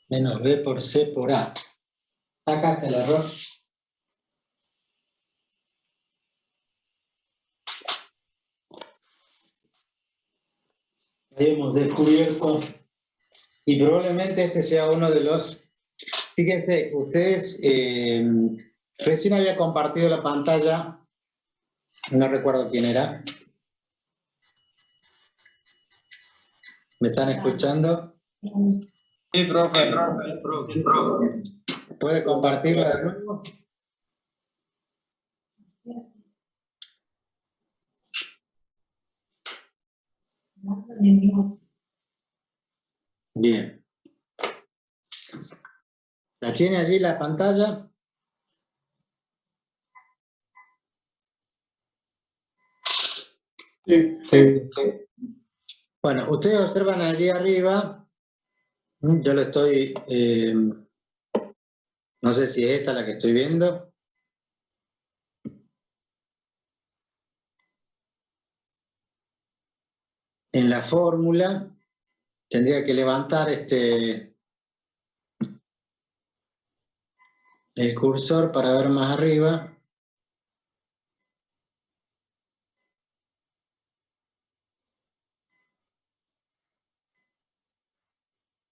Speaker 1: Menos B por C por A. Acá está el error. Ahí hemos descubierto, y probablemente este sea uno de los... Fíjense, ustedes, recién había compartido la pantalla, no recuerdo quién era. ¿Me están escuchando?
Speaker 3: Sí, profe.
Speaker 1: ¿Puede compartirla de nuevo? Bien. ¿La tiene allí la pantalla?
Speaker 10: Sí.
Speaker 1: Bueno, ustedes observan allí arriba, yo lo estoy, no sé si es esta la que estoy viendo. En la fórmula tendría que levantar el cursor para ver más arriba.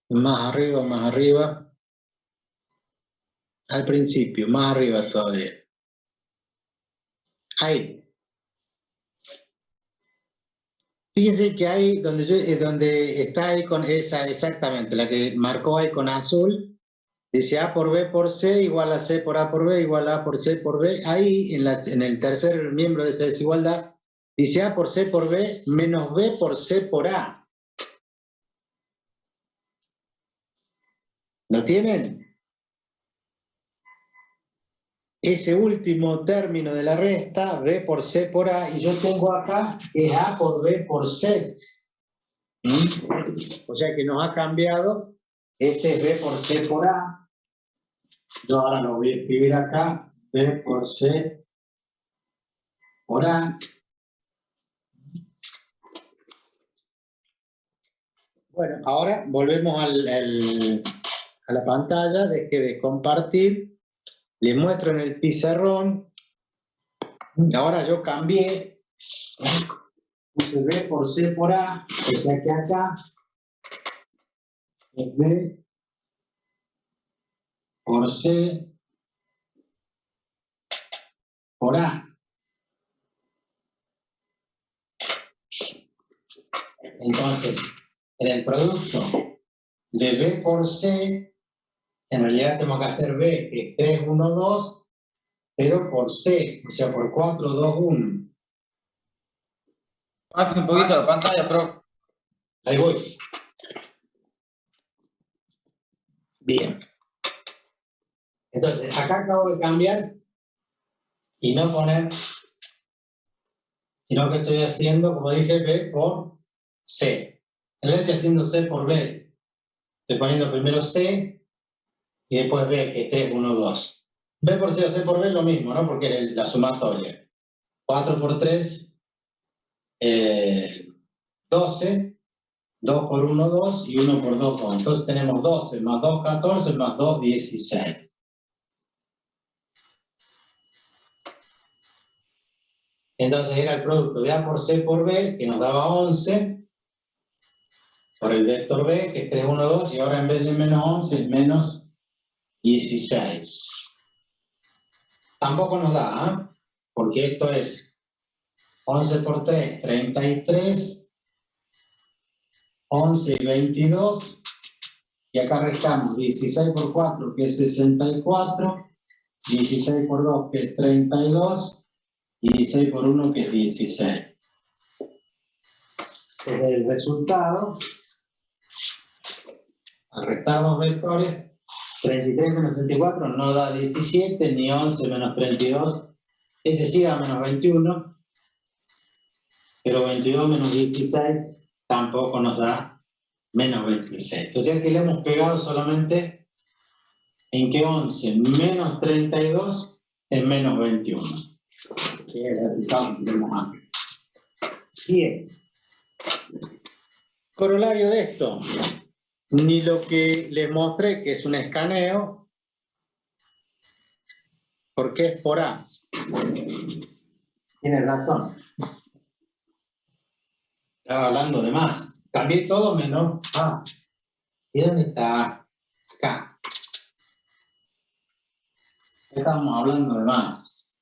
Speaker 1: Más arriba. Al principio, más arriba todavía. Ahí. Fíjense que ahí donde está ahí con esa, exactamente, la que marcó ahí con azul, dice A por B por C igual a C por A por B igual a por C por B. Ahí, en el tercer miembro de esa desigualdad, dice A por C por B menos B por C por A. ¿Lo tienen? Ese último término de la resta, B por C por A, y yo tengo acá que es A por B por C. O sea que nos ha cambiado, este es B por C por A. Yo ahora lo voy a escribir acá, B por C por A. Bueno, ahora volvemos a la pantalla, deje de compartir. Les muestro en el pizarrón. Ahora yo cambié. Puse B por C por A. O sea que acá es B por C por A. Entonces, en el producto de B por C, en realidad tengo que hacer B, que es 3, 1, 2, pero por C, o sea, por 4, 2, 1.
Speaker 3: Baje un poquito la pantalla, profe.
Speaker 1: Ahí voy. Bien. Entonces, acá acabo de cambiar y no poner, sino que estoy haciendo, como dije, B por C. En realidad estoy haciendo C por B. Estoy poniendo primero C y después B, que es 3, 1, 2. B por C o C por B es lo mismo, ¿no? Porque es la sumatoria. 4 por 3, 12. 2 por 1, 2 y 1 por 2, 2. Entonces tenemos 12 más 2, 14 más 2, 16. Entonces era el producto de A por C por B, que nos daba 11, por el vector B, que es 3, 1, 2, y ahora en vez de menos 11 es menos 16. Tampoco nos da, ¿eh? Porque esto es 11 por 3, 33, 11 y 22, y acá restamos 16 por 4, que es 64, 16 por 2, que es 32, y 16 por 1, que es 16. El resultado, al restar los vectores, 33 menos 64 no da 17, ni 11 menos 32, ese sí da menos 21, pero 22 menos 16 tampoco nos da menos 26. O sea que le hemos pegado solamente en que 11 menos 32 es menos 21. Que es el resultado que tenemos antes. Bien. Corolario de esto. ni lo que les mostré, que es un escaneo, porque es por A. Tienes razón. Estaba hablando de más. Cambié todo menos A. ¿Y dónde está acá? Estamos hablando de más.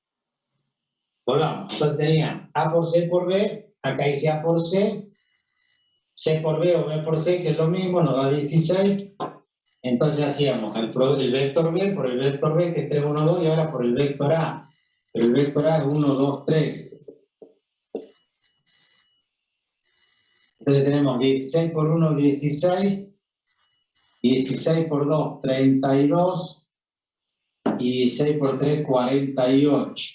Speaker 1: Volvamos. Entonces tenían A por C por B. Acá hice A por C. C por B o B por C, que es lo mismo, nos da 16. Entonces hacíamos el vector B por el vector B, que es 3, 1, 2, y ahora por el vector A. Pero el vector A es 1, 2, 3. Entonces tenemos 16 por 1, 16. 16 por 2, 32. Y 16 por 3, 48.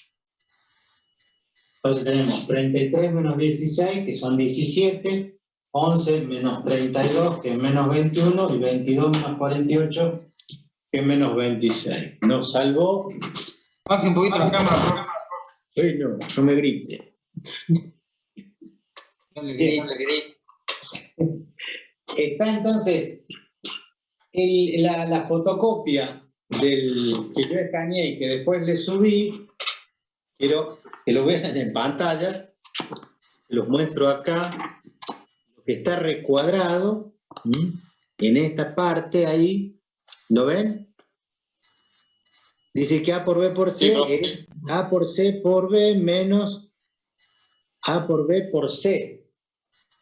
Speaker 1: Entonces tenemos 33 menos 16, que son 17. 11 menos 32, que es menos 21, y 22 menos 48, que es menos 26. Nos salvó.
Speaker 3: Baje un poquito la cámara, profe.
Speaker 1: No me grite.
Speaker 3: No le grite.
Speaker 1: Está entonces la fotocopia del que yo escaneé y que después le subí. Quiero que lo vean en pantalla. Los muestro acá. Que está recuadrado en esta parte ahí, ¿lo ven? Dice que A por B por C es A por C por B menos A por B por C.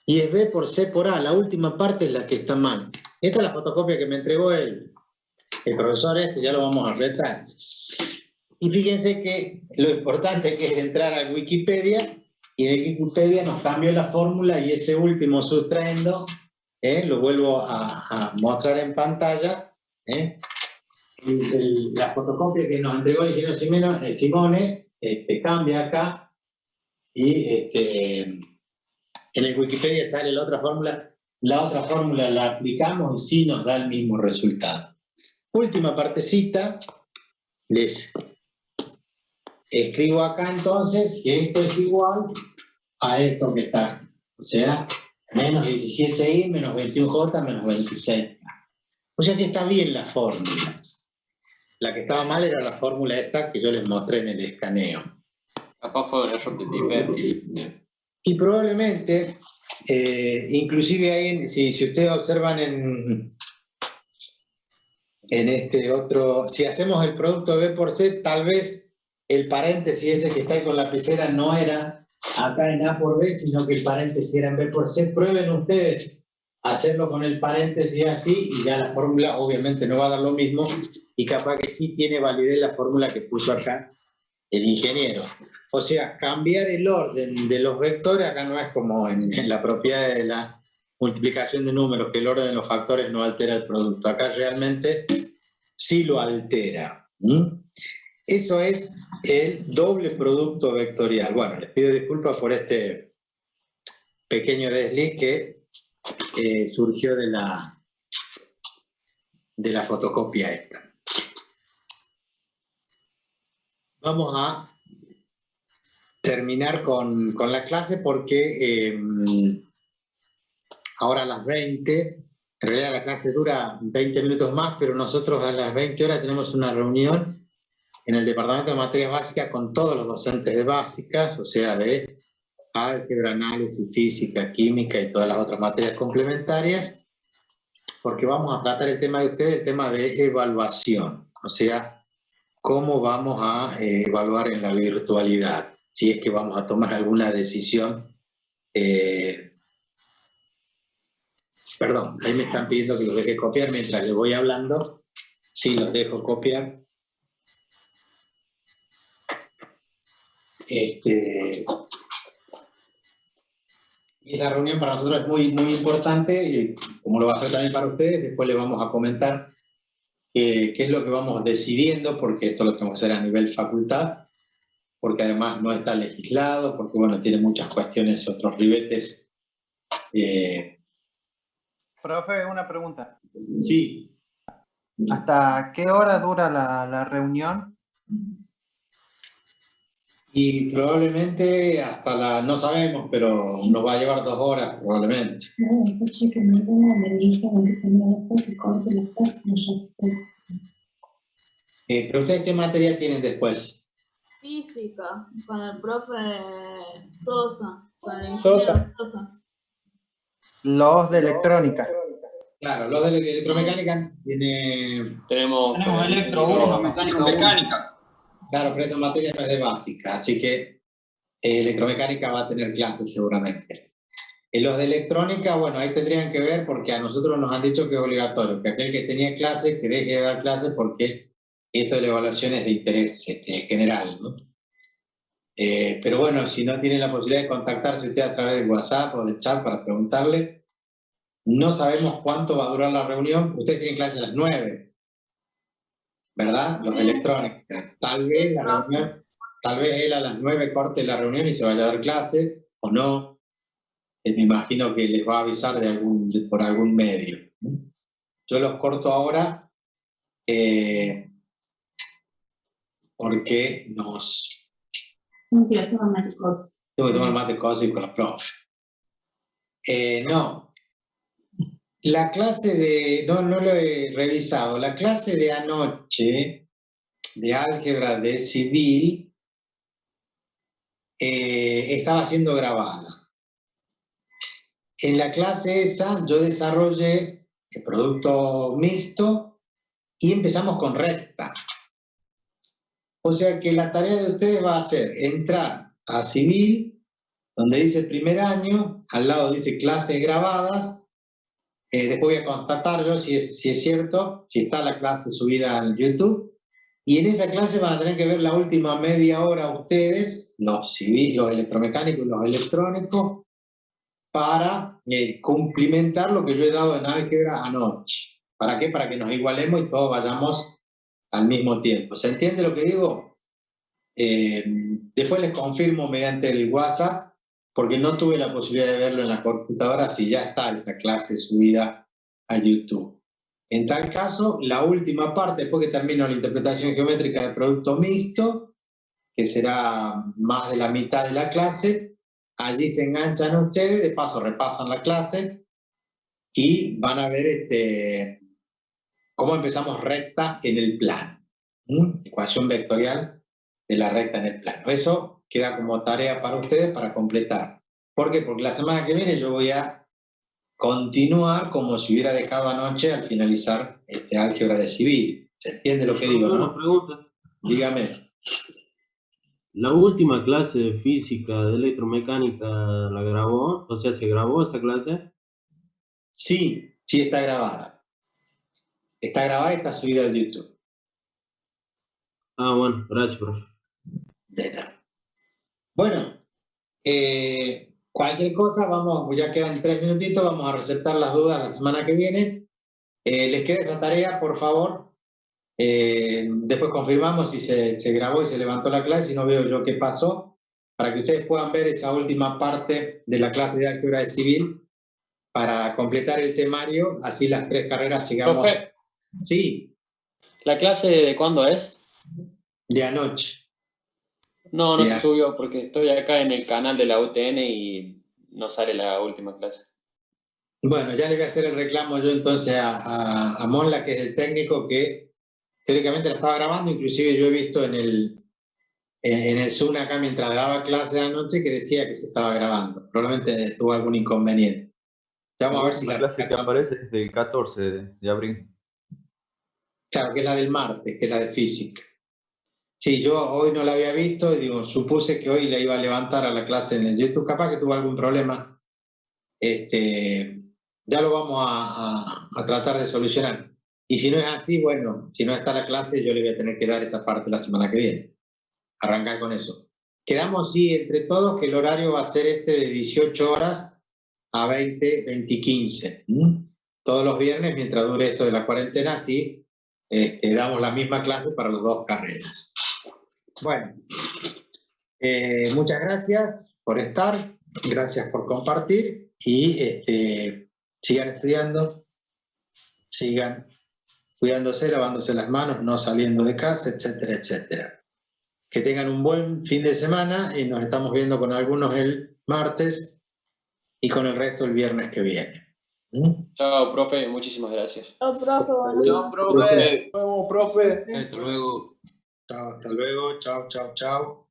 Speaker 1: Y es B por C por A. La última parte es la que está mal. Esta es la fotocopia que me entregó el profesor ya lo vamos a retar. Y fíjense que lo importante que es entrar a Wikipedia. Y de Wikipedia nos cambió la fórmula y ese último sustraendo, lo vuelvo a mostrar en pantalla. La fotocopia que nos entregó el ingeniero Simone cambia acá y en el Wikipedia sale la otra fórmula. La otra fórmula la aplicamos y sí nos da el mismo resultado. Última partecita, les escribo acá entonces que esto es igual a esto que está, o sea, menos 17i, menos 21j, menos 26k. O sea que está bien la fórmula. La que estaba mal era la fórmula esta que yo les mostré en el escaneo.
Speaker 6: Acá fue un error de type.
Speaker 1: Y probablemente, inclusive ahí, si ustedes observan en este otro, si hacemos el producto B por C, tal vez el paréntesis ese que está ahí con la lapicera no era acá en A por B, sino que el paréntesis era en B por C. Prueben ustedes hacerlo con el paréntesis así y ya la fórmula obviamente no va a dar lo mismo y capaz que sí tiene validez la fórmula que puso acá el ingeniero. O sea, cambiar el orden de los vectores acá no es como en la propiedad de la multiplicación de números, que el orden de los factores no altera el producto. Acá realmente sí lo altera. Eso es el doble producto vectorial. Bueno, les pido disculpas por este pequeño desliz que surgió de la fotocopia esta. Vamos a terminar con la clase porque ahora a las 20, en realidad la clase dura 20 minutos más, pero nosotros a las 20 horas tenemos una reunión en el Departamento de Materias Básicas con todos los docentes de básicas, o sea, de álgebra, análisis, física, química y todas las otras materias complementarias, porque vamos a tratar el tema de ustedes, el tema de evaluación, o sea, cómo vamos a evaluar en la virtualidad, si es que vamos a tomar alguna decisión. Perdón, ahí me están pidiendo que los deje copiar mientras les voy hablando. Sí, los dejo copiar. Y esa reunión para nosotros es muy, muy importante, y como lo va a ser también para ustedes, después les vamos a comentar qué es lo que vamos decidiendo, porque esto lo tenemos que hacer a nivel facultad, porque además no está legislado, porque bueno, tiene muchas cuestiones, otros ribetes.
Speaker 4: Profe, una pregunta.
Speaker 1: Sí.
Speaker 4: ¿Hasta qué hora dura la reunión?
Speaker 1: Y probablemente hasta no sabemos, pero nos va a llevar 2 horas probablemente. ¿Pero ustedes qué materia tienen después?
Speaker 7: Física, con el profe Sosa, con el
Speaker 3: Sosa.
Speaker 7: ingeniero Sosa.
Speaker 4: Los de electrónica.
Speaker 1: Claro, los de electromecánica
Speaker 6: Tenemos
Speaker 3: Electro 1, mecánica.
Speaker 1: Claro, pero esa materia no es de básica, así que electromecánica va a tener clases seguramente. Los de electrónica, bueno, ahí tendrían que ver porque a nosotros nos han dicho que es obligatorio, que aquel que tenía clases, que deje de dar clases porque esto de la evaluación es de interés general, ¿no? Pero bueno, si no tienen la posibilidad de contactarse usted a través del WhatsApp o del chat para preguntarle, no sabemos cuánto va a durar la reunión. Ustedes tienen clase a las 9, ¿verdad? Los de electrónica. Tal vez él a las 9 corte la reunión y se vaya a dar clase, o no. Me imagino que les va a avisar por algún medio. Yo los corto ahora porque tengo que tomar mate cosas con los profes. No. La clase no lo he revisado. La clase de anoche de álgebra de civil estaba siendo grabada. En la clase esa yo desarrollé el producto mixto y empezamos con recta. O sea que la tarea de ustedes va a ser entrar a civil, donde dice primer año, al lado dice clases grabadas. Después voy a constatar yo si es cierto, si está la clase subida en YouTube. Y en esa clase van a tener que ver la última media hora ustedes, los electromecánicos y los electrónicos, para cumplimentar lo que yo he dado en álgebra anoche. ¿Para qué? Para que nos igualemos y todos vayamos al mismo tiempo. ¿Se entiende lo que digo? Después les confirmo mediante el WhatsApp, porque no tuve la posibilidad de verlo en la computadora si ya está esa clase subida a YouTube. En tal caso, la última parte, después que termino la interpretación geométrica del producto mixto, que será más de la mitad de la clase, allí se enganchan ustedes, de paso repasan la clase y van a ver cómo empezamos recta en el plano. Ecuación vectorial de la recta en el plano. Eso queda como tarea para ustedes para completar. ¿Por qué? Porque la semana que viene yo voy a continuar como si hubiera dejado anoche al finalizar álgebra de civil. ¿Se entiende lo que digo, no?
Speaker 12: Una pregunta.
Speaker 1: Dígame.
Speaker 12: La última clase de física de electromecánica la grabó, o sea, ¿se grabó esa clase?
Speaker 1: Sí, sí está grabada. Está grabada y está subida al YouTube.
Speaker 12: Ah, bueno, gracias, profe.
Speaker 1: De nada. Bueno, cualquier cosa, ya quedan 3 minutitos, vamos a receptar las dudas la semana que viene. Les queda esa tarea, por favor. Después confirmamos si se grabó y se levantó la clase, si no veo yo qué pasó, para que ustedes puedan ver esa última parte de la clase de álgebra de civil para completar el temario, así las 3 carreras sigamos.
Speaker 6: Profe.
Speaker 1: Sí.
Speaker 6: ¿La clase de cuándo es?
Speaker 1: De anoche.
Speaker 6: No se subió porque estoy acá en el canal de la UTN y no sale la última clase.
Speaker 1: Bueno, ya le voy a hacer el reclamo yo entonces a Monla, que es el técnico que teóricamente la estaba grabando, inclusive yo he visto en el Zoom acá mientras daba clase anoche que decía que se estaba grabando. Probablemente tuvo algún inconveniente. Ya vamos a ver si
Speaker 11: la clase que aparece es del 14 de abril.
Speaker 1: Claro, que es la del martes, que es la de física. Sí, yo hoy no la había visto y supuse que hoy la iba a levantar a la clase en el YouTube. Capaz que tuvo algún problema. Ya lo vamos a tratar de solucionar. Y si no es así, bueno, si no está la clase, yo le voy a tener que dar esa parte la semana que viene. Arrancar con eso. Quedamos, sí, entre todos, que el horario va a ser de 18 horas a 20:15. Todos los viernes, mientras dure esto de la cuarentena, sí, damos la misma clase para las 2 carreras. Bueno, muchas gracias por estar, gracias por compartir y sigan estudiando, sigan cuidándose, lavándose las manos, no saliendo de casa, etcétera, etcétera. Que tengan un buen fin de semana y nos estamos viendo con algunos el martes y con el resto el viernes que viene.
Speaker 6: Chao, profe, muchísimas gracias.
Speaker 7: Chao, profe. Buenas
Speaker 3: Chao, profe. Nos vemos, profe.
Speaker 1: Hasta luego. Chao, chao, chao.